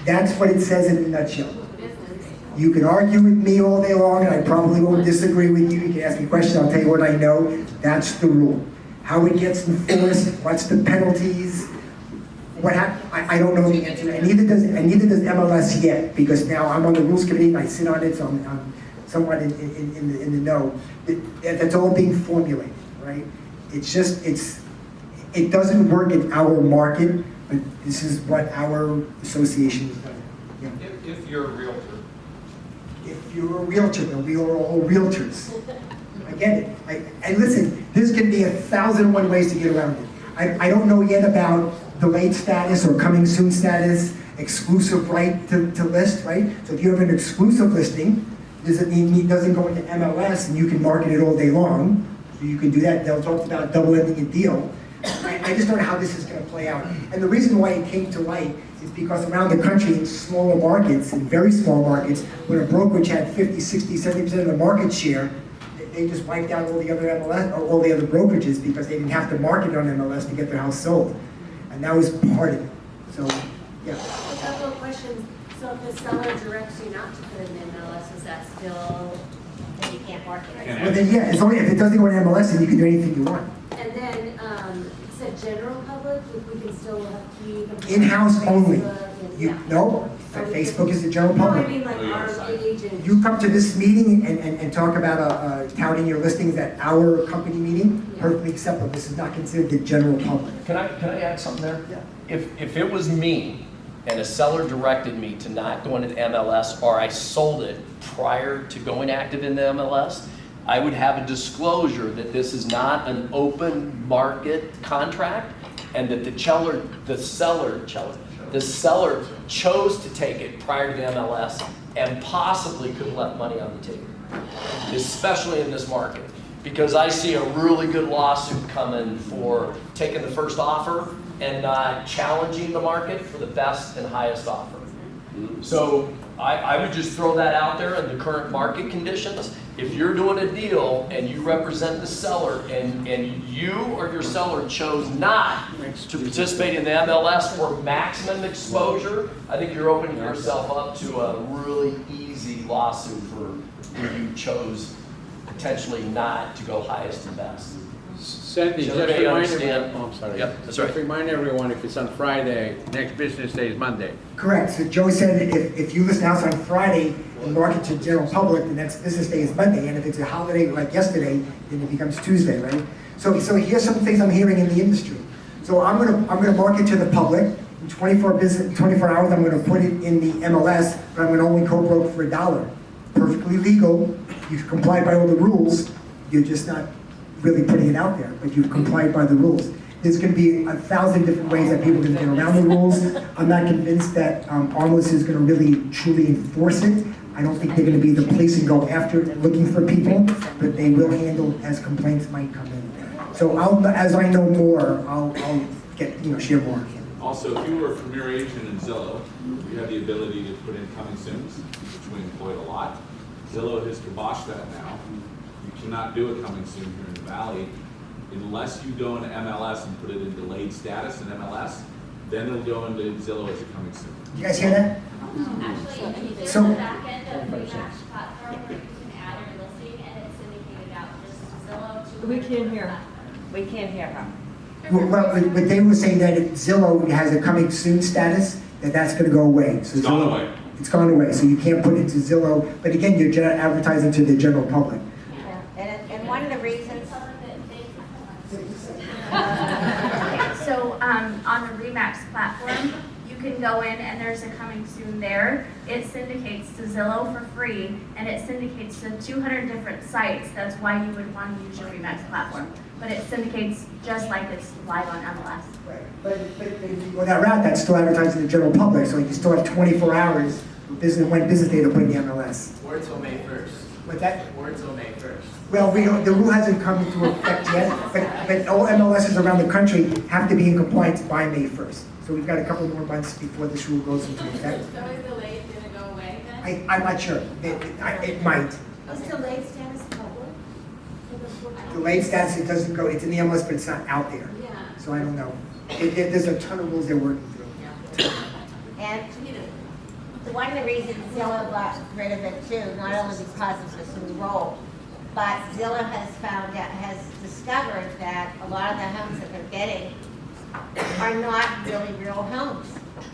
That's what it says in a nutshell. You can argue with me all day long, and I probably won't disagree with you. You can ask me questions, I'll tell you what I know. That's the rule. How it gets enforced, what's the penalties, I don't know the answer, and neither does MLS yet, because now I'm on the rules committee and I sit on it, so I'm somewhat in the know. That's all being formulated, right? It doesn't work in our market, but this is what our association has done. Yeah. If you're a realtor. If you're a realtor, then we are all realtors. I get it. And listen, there's going to be 1,001 ways to get around it. I don't know yet about delayed status or coming soon status, exclusive right to list, right? So if you have an exclusive listing, doesn't mean it doesn't go into MLS and you can market it all day long. So you can do that. They'll talk about double-ending a deal. I just don't know how this is going to play out. And the reason why it came to light is because around the country in smaller markets, in very small markets, when a brokerage had 50, 60, 70% of the market share, they just wiped out all the other MLS, or all the other brokerages, because they didn't have to market on MLS to get their house sold. And that was part of it. So, yeah. A couple of questions. So if the seller directs you not to put it in MLS, is that still, then you can't market it? Well then, yeah, it's only if it doesn't go to MLS, then you can do anything you want. And then, you said general public, if we can still have you. In-house only. Yeah. No, Facebook is the general No, public. I mean like our agent. You come to this meeting and talk about touting your listings at our company meeting, perfectly acceptable. This is not considered the general public. Can I add something there? Yeah. If it was me and a seller directed me to not go into the MLS, or I sold it prior to going active in the MLS, I would have a disclosure that this is not an open market contract, and that the seller chose to take it prior to the MLS and possibly could have left money on the table, especially in this market. Because I see a really good lawsuit coming for taking the first offer and not challenging the market for the best and highest offer. So I would just throw that out there in the current market conditions. If you're doing a deal and you represent the seller and you or your seller chose not to participate in the MLS for maximum exposure, I think you're opening yourself up to a really easy lawsuit for who you chose potentially not to go highest and best. Sandy, Does just everybody remind understand? everyone, oh, I'm sorry. Yep, that's Just right. remind everyone, if it's on Friday, next business day is Monday. Correct. So Joe said that if you list a house on Friday and market to the general public, the next business day is Monday. And if it's a holiday like yesterday, then it becomes Tuesday, right? So here's some things I'm hearing in the industry. So I'm gonna market to the public. In 24 hours, I'm gonna put it in the MLS, but I'm gonna only co-broke for $1. Perfectly legal. You've complied by all the rules. You're just not really putting it out there, but you've complied by the rules. There's going to be 1,000 different ways that people can get around the rules. I'm not convinced that Armless is going to really truly enforce it. I don't think they're going to be the police and go after looking for people, but they will handle as complaints might come in. So as I know more, I'll get share more. Also, if you were a Premier agent in Zillow, you have the ability to put in coming soons, which we employed a lot. Zillow has kiboshed that now. You cannot do a coming soon here in the valley unless you go into MLS and put it in delayed status in MLS, then it'll go into Zillow as a coming soon. You guys hear that? Actually, there's So- a back end of the Remax platform where you can add a real estate and it's syndicated out just Zillow to. We can't hear. We can't hear her. Well, but they were saying that Zillow has a coming soon status, that's gonna go away. So It's gone Zillow- away. It's gone away, so you can't put it to Zillow, but again, you're advertising to the general public. And one of the reasons. So on the Remax platform, you can go in and there's a coming soon there. It syndicates to Zillow for free and it syndicates to 200 different sites. That's why you would want to use your Remax platform. But it syndicates just like it's live on MLS. Right, but if you go that route, that's still advertising to the general public, so you still have 24 hours when business day to put in the MLS. Or till May 1st. What's that? Or till May 1st. Well, the rule hasn't come into effect yet, but all MLSs around the country have to be in compliance by May 1st. So we've got a couple more months before this rule goes into effect. So is the late gonna go away then? I'm not sure, it might. Is delayed status public? The late status, it doesn't go, it's in the MLS, but it's not out there. Yeah. So I don't know. There's a ton of rules they're working through. And one of the reasons Zillow got rid of it too, not only because of this new role, but Zillow has discovered that a lot of the homes that they're getting are not really real homes.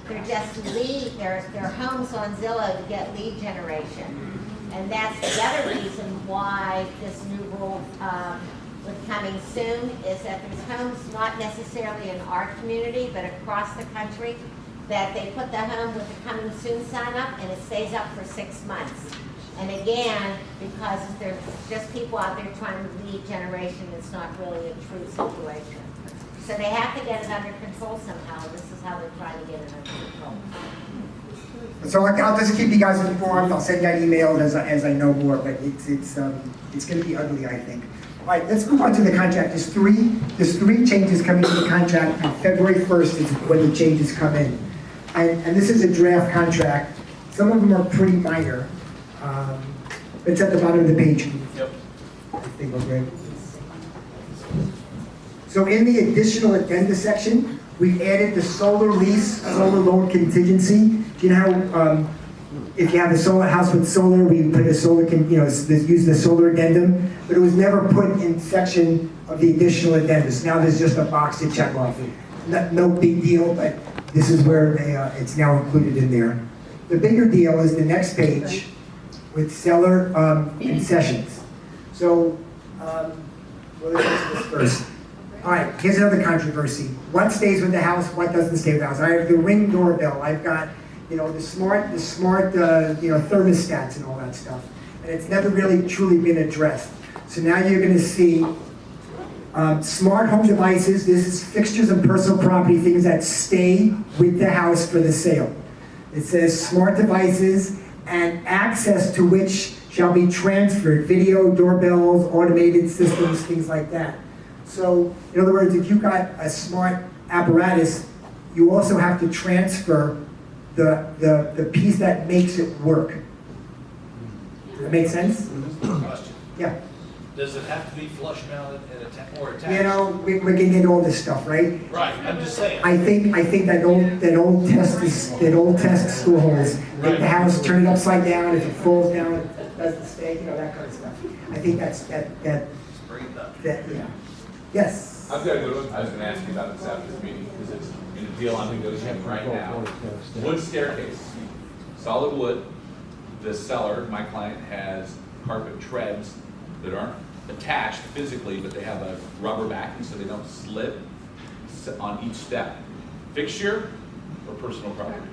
They're just they're homes on Zillow to get lead generation. And that's the other reason why this new rule with coming soon is that there's homes not necessarily in our community, but across the country, that they put the home with the coming soon sign up and it stays up for 6 months. And again, because there's just people out there trying to lead generation, it's not really a true situation. So they have to get it under control somehow. This is how they're trying to get it under control. So I'll just keep you guys informed. I'll send out emails as I know more, but it's going to be ugly, I think. All right, let's move on to the contract. There's three changes coming to the contract. On February 1st is when the changes come in. And this is a draft contract. Some of them are pretty minor. It's at the bottom of the page. Yep. I think we're great. So in the additional addenda section, we added the solar lease, solar loan contingency. Do you know how, if you have a solar house with solar, we put a solar, use the solar addendum, but it was never put in section of the additional addenda. So now there's just a box to check off. No big deal, but this is where it's now included in there. The bigger deal is the next page with seller concessions. So, let's get to this first. All right, here's another controversy. What stays with the house, what doesn't stay with the house? I have the Ring doorbell. I've got, the smart, thermostats and all that stuff. And it's never really truly been addressed. So now you're going to see smart home devices. This is fixtures and personal property, things that stay with the house for the sale. It says smart devices and access to which shall be transferred, video, doorbells, automated systems, things like that. So, in other words, if you've got a smart apparatus, you also have to transfer the piece that makes it work. Does that make sense? Question. Yeah. Does it have to be flush mounted and or attached? We're getting into all this stuff, right? Right, I'm just saying. I think that old test school holes. Make the house, turn it upside down. If it falls down, it doesn't stay. That kind of stuff. I think that's that. Yeah. Yes. I've got a good one. I was going to ask you about this after the meeting because it's in a deal I'm negotiating right now. Wood staircase, solid wood. The seller, my client, has carpet treads that aren't attached physically, but they have a rubber backing so they don't slip on each step. Fixture or personal property?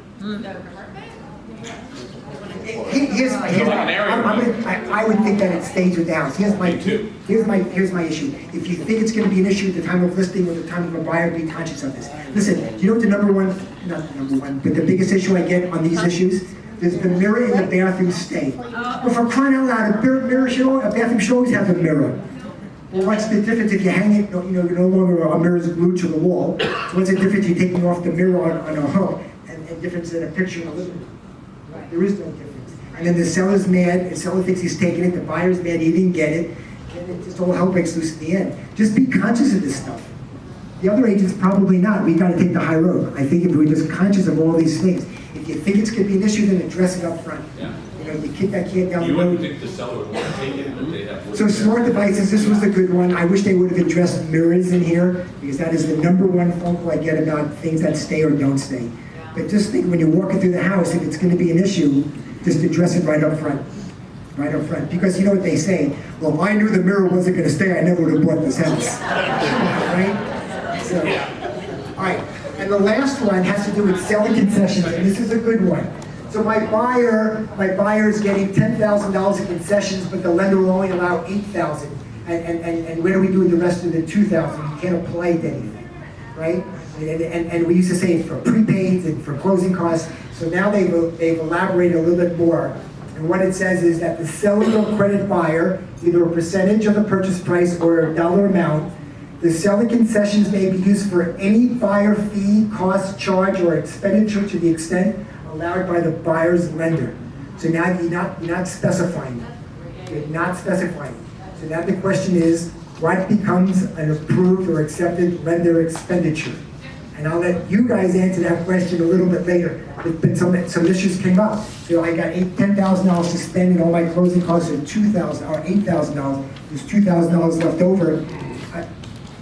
I would think that it stays with the house. Here's my issue. If you think it's going to be an issue at the time of listing or the time of a buyer, be conscious of this. Listen, do you know what but the biggest issue I get on these issues? Does the mirror in the bathroom stay? Well, for crying out loud, a bathroom should always have a mirror. Well, what's the difference if you hang it, no longer a mirror is glued to the wall. So what's the difference you taking off the mirror on a hook and difference in a picture in a living room? There is no difference. And then the seller's mad, the seller thinks he's taking it, the buyer's mad, he didn't get it, and it just all hell breaks loose at the end. Just be conscious of this stuff. The other agents probably not. We gotta take the high road. I think if we're just conscious of all these things, if you think it's gonna be an issue, then address it up front. Yeah. You know, you kick that can down the You wouldn't road. think the seller would want to take it, but they have. So smart devices, this was a good one. I wish they would have addressed mirrors in here, because that is the #1 phone call I get about things that stay or don't stay. But just think, when you're walking through the house, if it's gonna be an issue, just address it right up front. Right up front. Because you know what they say, well, if I knew the mirror wasn't gonna stay, I never would have bought this house. Right? So, all right, and the last one has to do with selling concessions, and this is a good one. So my buyer is getting $10,000 in concessions, but the lender will only allow $8,000. And where do we do with the rest of the $2,000? You can't apply it to anything, right? And we used to say it's for prepaids and for closing costs. So now they've elaborated a little bit more. And what it says is that the seller will credit buyer either a percentage of the purchase price or a dollar amount. The selling concessions may be used for any buyer fee, cost, charge, or expenditure to the extent allowed by the buyer's lender. So now you're not specifying that. You're not specifying. So now the question is, what becomes an approved or accepted lender expenditure? And I'll let you guys answer that question a little bit later. But some issues came up. So I got $10,000 to spend, and all my closing costs are $2,000 or $8,000. There's $2,000 left over.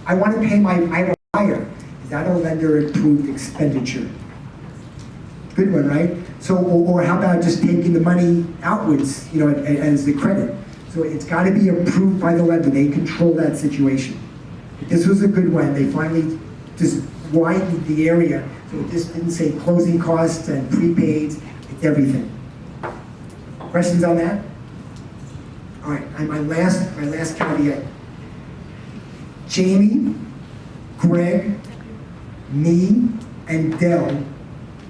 I want to pay I have a buyer. Is that a lender approved expenditure? Good one, right? So, or how about just taking the money outwards, you know, as the credit? So it's got to be approved by the lender. They control that situation. But this was a good one. They finally just widened the area, so it just didn't say closing costs and prepaids. It's everything. Questions on that? All right. And my last caveat. Jamie, Greg, me, and Dell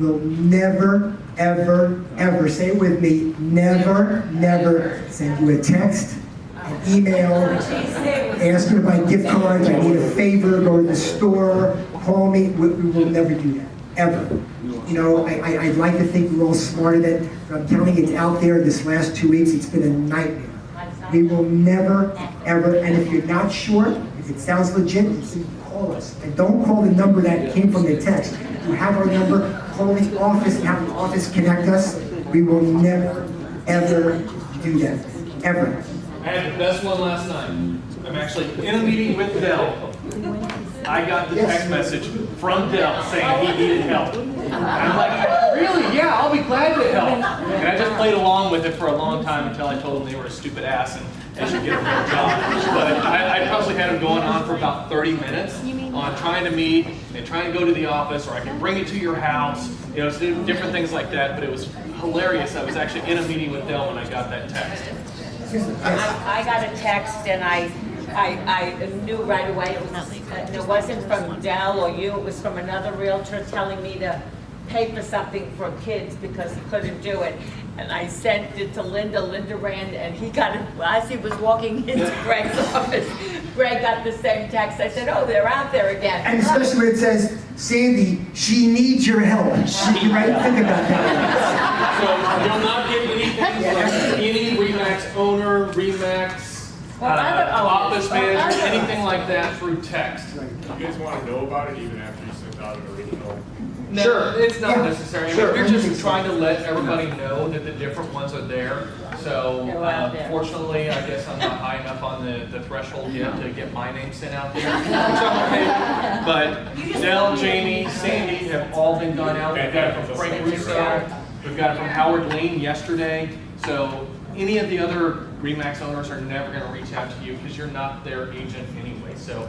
will never, ever, ever, say it with me, never, never send you a text, an email, ask you to buy gift cards, I need a favor, go to the store, call me. We will never do that, ever. You know, I'd like to think we're all smart at it, but I'm telling you, it's out there. This last 2 weeks, it's been a nightmare. We will never, ever, and if you're not sure, if it sounds legit, you call us. And don't call the number that came from the text. You have our number, call the office and have the office connect us. We will never, ever do that, ever. I had the best one last night. I'm actually in a meeting with Dell. I got the text message from Dell saying he needed help. I'm like, really? Yeah, I'll be glad to help. And I just played along with it for a long time until I told them they were a stupid ass and they should get a real job. But I probably had them going on for about 30 minutes on trying to meet and trying to go to the office, or I can bring it to your house, you know, different things like that. But it was hilarious. I was actually in a meeting with Dell when I got that text. I got a text and I knew right away it wasn't from Dell or you, it was from another realtor telling me to pay for something for kids because he couldn't do it. And I sent it to Linda. Linda ran and he got it as he was walking into Greg's office. Greg got the same text. I said, oh, they're out there again. And especially when it says, Sandy, she needs your help. She, right? Think about that. So you'll not get anything from any RE/MAX owner, RE/MAX, office manager, anything like that through text. Do you guys want to know about it even after you sent out an original? No, Sure. it's not necessary. I mean, Sure. we're just trying to let everybody know that the different ones are there. So, fortunately, I guess I'm not high enough on the threshold yet to get my name sent out there. Which I'm okay. But Dell, Jamie, Sandy have all been gone out. We've got it from Frank Russo. We've got it from Howard Lane yesterday. So, any of the other RE/MAX owners are never going to reach out to you because you're not their agent anyway. So,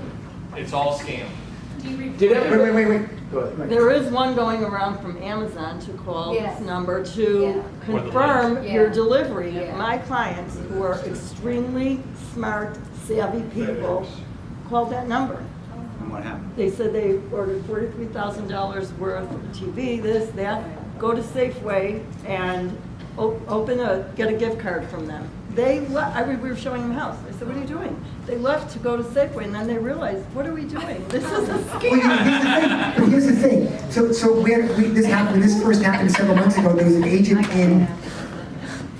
it's all scam. Did everybody, wait. Go ahead. There is one going around from Amazon to call this number to Or the confirm link. your delivery. My clients, who are extremely smart, savvy people, called that number. And what happened? They said they ordered $43,000 worth of TV, this, that. Go to Safeway and get a gift card from them. We were showing them the house. I said, what are you doing? They left to go to Safeway, and then they realized, what are we doing? This is a scam. Well, here's the thing. So this first happened several months ago. There was an agent in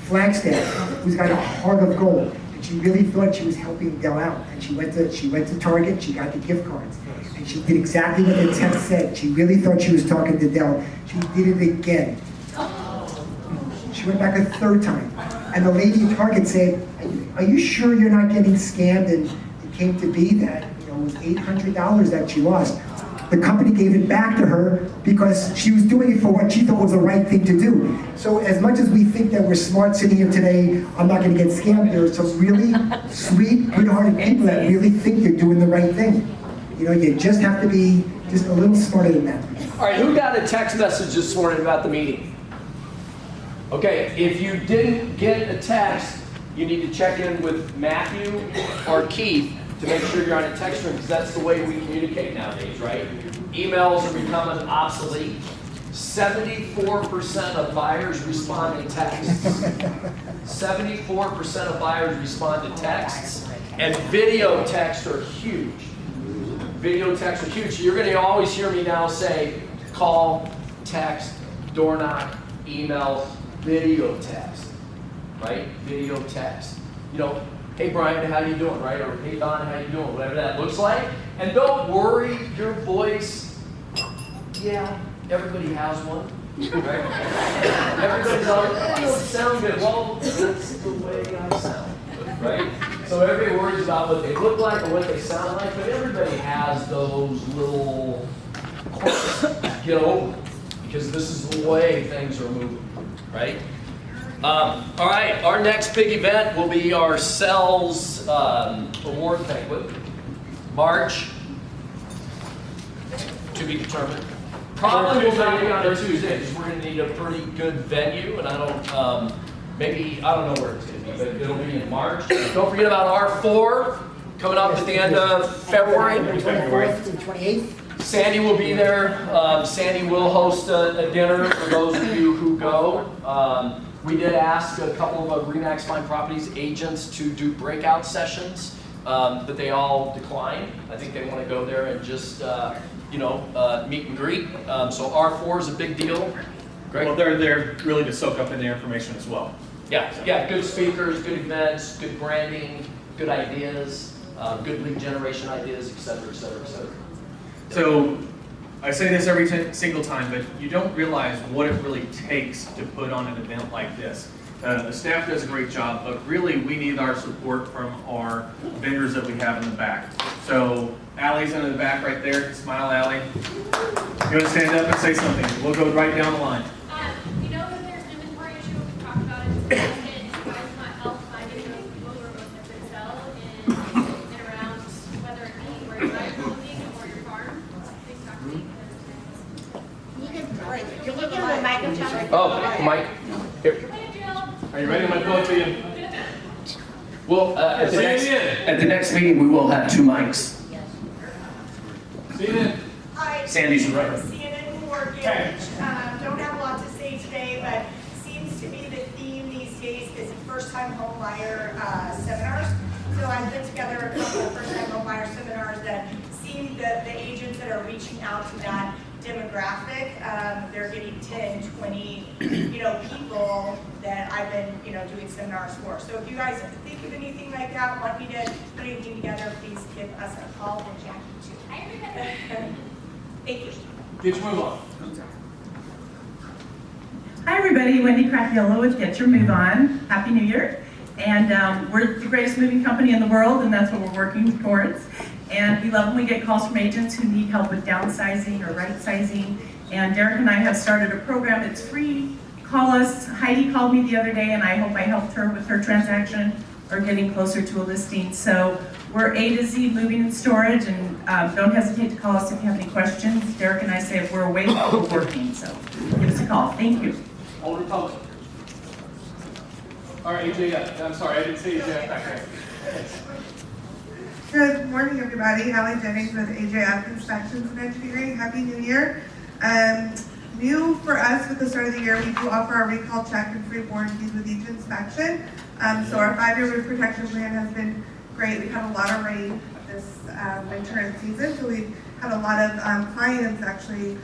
Flagstaff, who's got a heart of gold. And she really thought she was helping Dell out. And she went to Target, she got the gift cards. And she did exactly what the text said. She really thought she was talking to Dell. She did it again. She went back a third time. And the lady at Target said, are you sure you're not getting scammed? And it came to be that, it was $800 that she lost. The company gave it back to her because she was doing it for what she thought was the right thing to do. So as much as we think that we're smart sitting here today, I'm not gonna get scammed, there are some really sweet, good-hearted people that really think they're doing the right thing. You just have to be just a little smarter than that. All right, who got a text message this morning about the meeting? Okay, if you didn't get a text, you need to check in with Matthew or Keith to make sure you're on a text string, because that's the way we communicate nowadays, right? Emails are becoming obsolete. 74% of buyers respond to texts. 74% of buyers respond to texts, and video texts are huge. Video texts are huge. You're going to always hear me now say call, text, door knock, email, video text, right? Video text. Hey Brian, how you doing, right? Or hey Don, how you doing? Whatever that looks like. And don't worry, your voice, yeah, everybody has one, right? Everybody's like, oh, you sound good. Well, that's the way I sound, right? So everybody worries about what they look like or what they sound like, but everybody has those little quirks. Get over it, because this is the way things are moving, right? All right, our next big event will be our Sells award banquet, March, to be determined. Probably will not be on a Tuesday, because we're going to need a pretty good venue, and I don't know where it's going to be, but it'll be in March. Don't forget about R4, coming up at the end of February. 24th to the 28th. Sandy will be there. Sandy will host a dinner for those of you who go. We did ask a couple of RE/MAX Fine Properties agents to do breakout sessions, but they all declined. I think they want to go there and just, meet and greet. So R4 is a big deal. Great. Well, they're there really to soak up in the information as well. Yeah, good speakers, good events, good branding, good ideas, good lead generation ideas, et cetera, et cetera, et cetera. So I say this every single time, but you don't realize what it really takes to put on an event like this. The staff does a great job, but really we need our support from our vendors that we have in the back. So Allie's in the back right there. Smile, Allie. You want to stand up and say something? We'll go right down the line. We know that there's an inventory issue. We talked about it. You guys not help finding those people who are most likely to sell in around, whether it be where you guys are living or your farm. Please talk to me. Can you give him a microphone? Oh, Mike, here. Are you ready? My phone to you. Well, at the next meeting, we will have 2 mics. See you then. Hi. Sandy's right. CNN Mortgage. Don't have a lot to say today, but seems to be the theme these days is first-time home buyer seminars. So I've put together a couple of first-time home buyer seminars that seem that the agents that are reaching out to that demographic, they're getting 10, 20, people that I've been, doing seminars for. So if you guys think of anything like that, want me to put anything together, please give us a call, and Jackie too. Thank you. Get your move on. Hi everybody, Wendy Cracchiolo with Get Your Move On. Happy New Year. And we're the greatest moving company in the world, and that's what we're working towards. And we love when we get calls from agents who need help with downsizing or right-sizing. And Derek and I have started a program. It's free. Call us. Heidi called me the other day, and I hope I helped her with her transaction or getting closer to a listing. So we're A to Z moving and storage, and don't hesitate to call us if you have any questions. Derek and I say if we're awake, we're working. So give us a call. Thank you. Old Republic. All right, AJ, I'm sorry, I didn't see you back there. Good morning, everybody. Allie Jennings with AJF Inspections and Engineering. Happy New Year. New for us with the start of the year, we do offer our recall check and free warranties with each inspection. So our 5-year roof protection plan has been great. We've had a lot of rain this winter and season, so we've had a lot of clients actually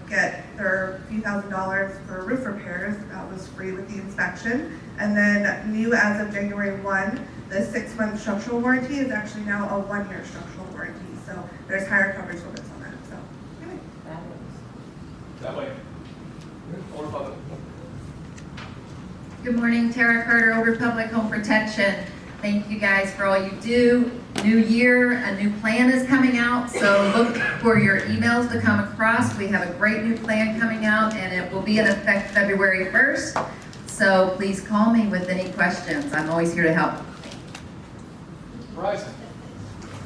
get their few $1,000s for roof repairs. That was free with the inspection. And then new as of January 1, the 6-month structural warranty is actually now a 1-year structural warranty. So there's higher coverage limits on that. So anyway. That way. Good morning, Tara Carter, Old Republic Home Protection. Thank you guys for all you do. New year, a new plan is coming out, so look for your emails to come across. We have a great new plan coming out, and it will be in effect February 1st. So please call me with any questions. I'm always here to help. Horizon.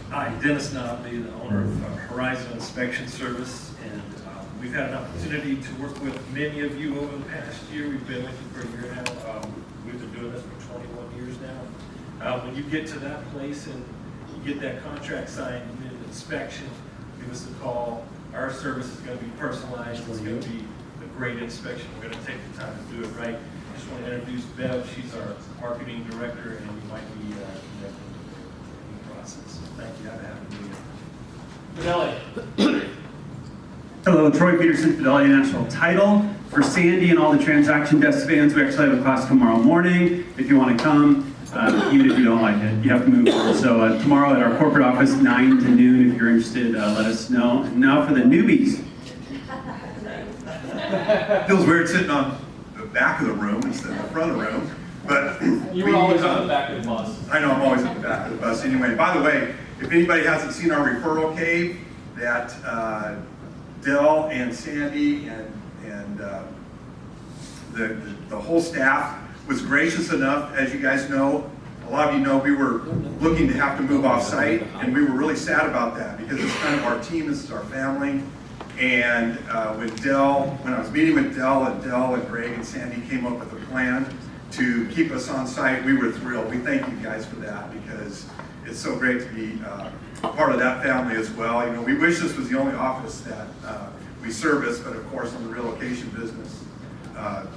Hi, Dennis Notley, the owner of Horizon Inspection Service, and we've had an opportunity to work with many of you over the past year. We've been with you for a year now. We've been doing this for 21 years now. When you get to that place and you get that contract signed, you need an inspection, give us a call. Our service is going to be personalized. It's going to be a great inspection. We're going to take the time to do it right. I just want to introduce Bev. She's our marketing director, and you might be connected in the process. Thank you. Have a happy New Year. Fidelity. Hello, Troy Peterson, Fidelity National Title. For Sandy and all the Transaction Desk fans, we actually have a class tomorrow morning. If you want to come, even if you don't like it, you have to move on. So tomorrow at our corporate office, 9 to noon. If you're interested, let us know. And now for the newbies. Feels weird sitting on the back of the room instead of the front of the room. But You were always on the back of the bus. I know, I'm always at the back of the bus anyway. By the way, if anybody hasn't seen our referral cave, that Dell and Sandy and the whole staff was gracious enough, as you guys know, a lot of you know we were looking to have to move off site, and we were really sad about that because it's kind of our team, this is our family. And when I was meeting with Dell and Greg and Sandy came up with a plan to keep us on site, we were thrilled. We thank you guys for that because it's so great to be part of that family as well. You know, we wish this was the only office that we service, but of course, on the relocation business,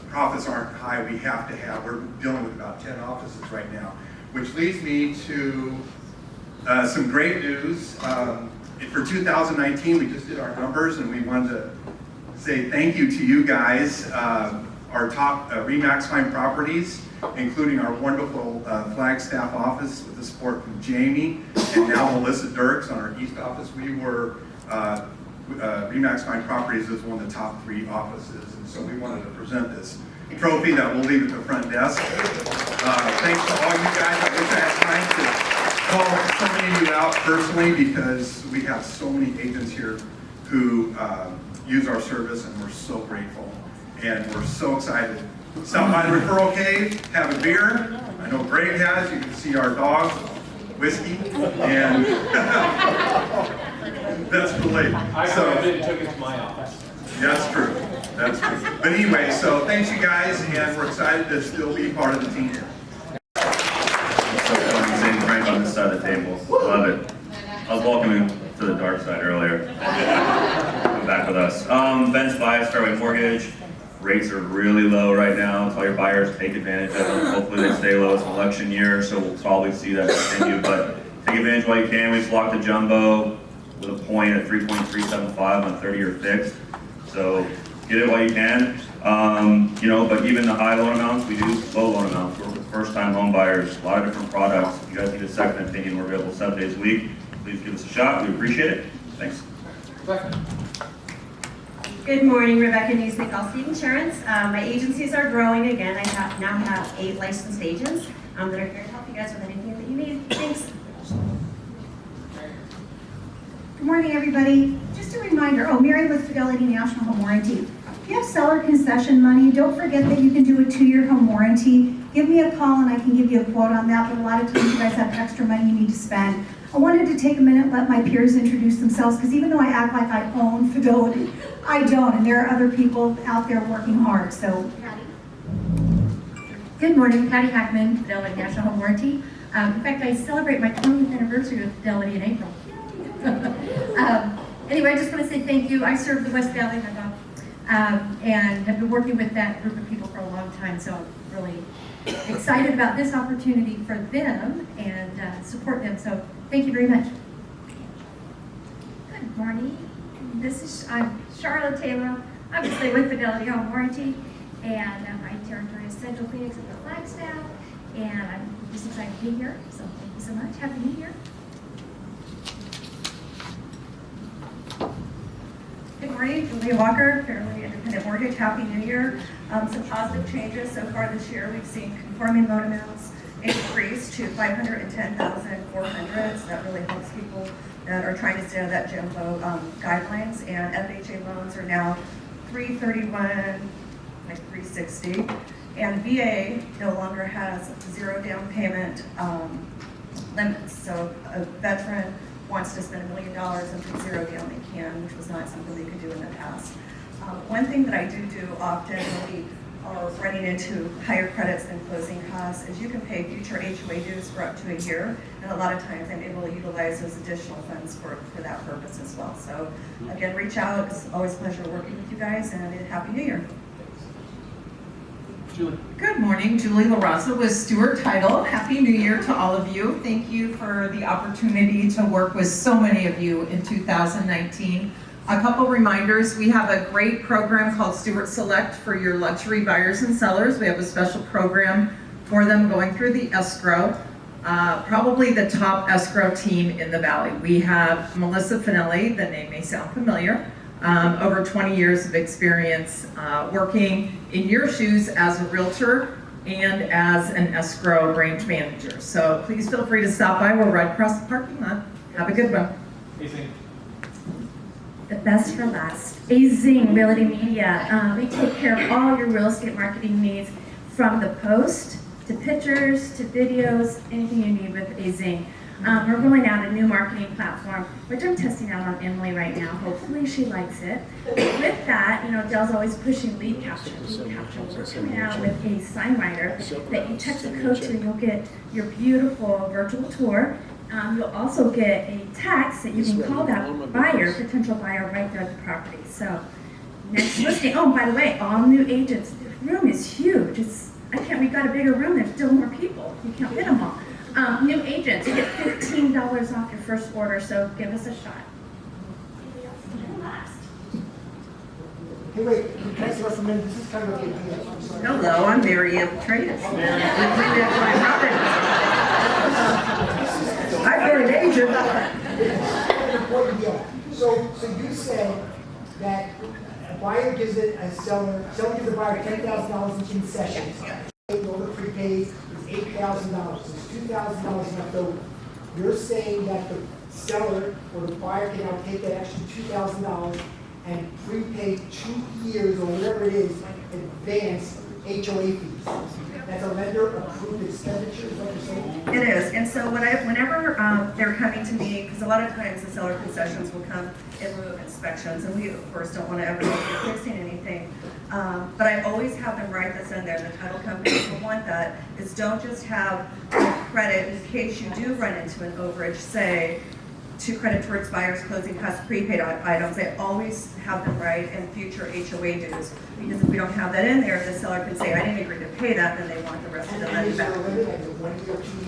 profits aren't high. We're dealing with about 10 offices right now, which leads me to some great news. For 2019, we just did our numbers, and we wanted to say thank you to you guys, our top RE/MAX Fine Properties, including our wonderful Flagstaff office with the support from Jamie and now Melissa Dirks on our East office. We were, RE/MAX Fine Properties is one of the top 3 offices, and so we wanted to present this trophy that we'll leave at the front desk. Thanks to all you guys. I wish I had time to call so many of you out personally because we have so many agents here who use our service, and we're so grateful. And we're so excited. Stop by the referral cave, have a beer. I know Greg has. You can see our dog, Whiskey, and that's the lady. I grabbed it and took it to my office. That's true. That's true. But anyway, so thanks you guys, and we're excited to still be part of the team. So fun seeing Frank on this side of the table. Love it. I was welcoming him to the dark side earlier. Come back with us. Ben's Bias, Fairway Mortgage. Rates are really low right now. Tell your buyers take advantage of them. Hopefully they stay low. It's an election year, so we'll probably see that continue. But take advantage while you can. We just locked a jumbo with a point at 3.375 on 30-year fixed. So get it while you can. You know, but even the high loan amounts, we do low loan amounts. We're with first-time home buyers, a lot of different products. If you guys need a second opinion, we're available 7 days a week. Please give us a shot. We appreciate it. Thanks. Good morning, Rebecca Newsnick, Allstate Insurance. My agencies are growing again. I now have 8 licensed agents that are here to help you guys with anything that you need. Thanks. Good morning, everybody. Just a reminder, Mary with Fidelity National Home Warranty. If you have seller concession money, don't forget that you can do a 2-year home warranty. Give me a call and I can give you a quote on that, but a lot of times you guys have extra money you need to spend. I wanted to take a minute and let my peers introduce themselves, because even though I act like I own Fidelity, I don't, and there are other people out there working hard, so. Good morning, Patty Hackman, Fidelity National Home Warranty. In fact, I celebrate my 20th anniversary with Fidelity in April. Anyway, I just want to say thank you. I serve the West Valley, and have been working with that group of people for a long time, so I'm really excited about this opportunity for them and support them. So thank you very much. Good morning. I'm Charlotte Taylor, obviously with Fidelity Home Warranty, and I territory is Central Phoenix at the Flagstaff, and I'm just excited to be here, so thank you so much. Happy New Year. Good morning, Julia Walker, Fairleigh Independent Mortgage. Happy New Year. Some positive changes so far this year. We've seen conforming loan amounts increase to 510,400. So that really helps people that are trying to stay out of that GEMBO guidelines. And FHA loans are now 331, like 360. And VA no longer has zero down payment limits. So a veteran wants to spend $1 million and put zero down, they can, which was not something they could do in the past. One thing that I do often when we are running into higher credits than closing costs is you can pay future HOA dues for up to a year, and a lot of times I'm able to utilize those additional funds for that purpose as well. So again, reach out. It's always a pleasure working with you guys, and Happy New Year. Julie. Good morning, Julie LaRosa with Stewart Title. Happy New Year to all of you. Thank you for the opportunity to work with so many of you in 2019. A couple reminders, we have a great program called Stewart Select for your luxury buyers and sellers. We have a special program for them going through the escrow. Probably the top escrow team in the Valley. We have Melissa Finelli, the name may sound familiar, over 20 years of experience working in your shoes as a realtor and as an escrow branch manager. So please feel free to stop by. We're right across the parking lot. Have a good one. The best for last. Azing Realty Media. We take care of all your real estate marketing needs, from the post to pictures to videos, anything you need with Azing. We're rolling out a new marketing platform, which I'm testing out on Emily right now. Hopefully she likes it. With that, Dell's always pushing lead capture. We're coming out with a sign writer that you text a code to, and you'll get your beautiful virtual tour. You'll also get a text that you can call that potential buyer, right there at the property. So next listing. Oh, by the way, all new agents. The room is huge. We've got a bigger room. There's still more people. You can't fit them all. New agents, you get $15 off your first order, so give us a shot. Hey, wait, can I say for a minute? This is kind of a big deal. I'm sorry. Hello, I'm Mary Tradus. I've been an agent. So you said that a buyer gives it a seller gives a buyer $10,000 in concessions. All the prepaid is $8,000. There's $2,000 left over. You're saying that the seller or the buyer can now take that extra $2,000 and prepay 2 years or whatever it is, advance HOA fees. That's a lender-approved expenditure, is what you're saying? It is, and so whenever they're coming to me, because a lot of times the seller concessions will come in lieu of inspections, and we of course don't want to ever be fixing anything. But I always have them write this in there. The title companies will want that, is don't just have credit in case you do run into an overage, say, to credit towards buyers' closing costs, prepaid items. I always have them write in future HOA dues, because if we don't have that in there, the seller can say, I didn't agree to pay that, then they want the rest of the money back.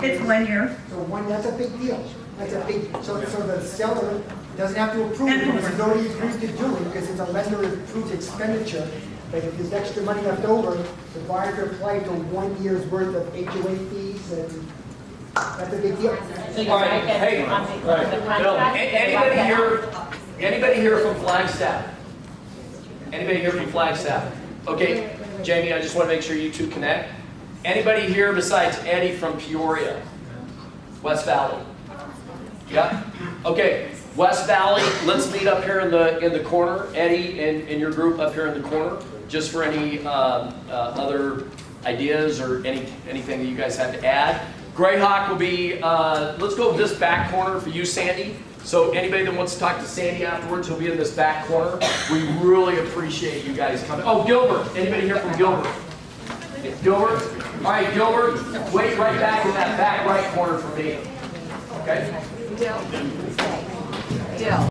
It's 1 year. So that's a big deal. That's a big, so the seller doesn't have to approve it because he's already agreed to do it, because it's a lender-approved expenditure. But if there's extra money left over, the buyer can apply to 1 year's worth of HOA fees, and that's a big deal. All right, hey, Bill, anybody here from Flagstaff? Anybody here from Flagstaff? Okay, Jamie, I just want to make sure you two connect. Anybody here besides Eddie from Peoria? West Valley? Yeah? Okay, West Valley, let's meet up here in the corner. Eddie and your group up here in the corner, just for any other ideas or anything that you guys have to add. Greyhawk will be, let's go this back corner for you, Sandy. So anybody that wants to talk to Sandy afterwards will be in this back corner. We really appreciate you guys coming. Oh, Gilbert, anybody here from Gilbert? Gilbert? All right, Gilbert, wait right back in that back right corner for me. Okay? Dill.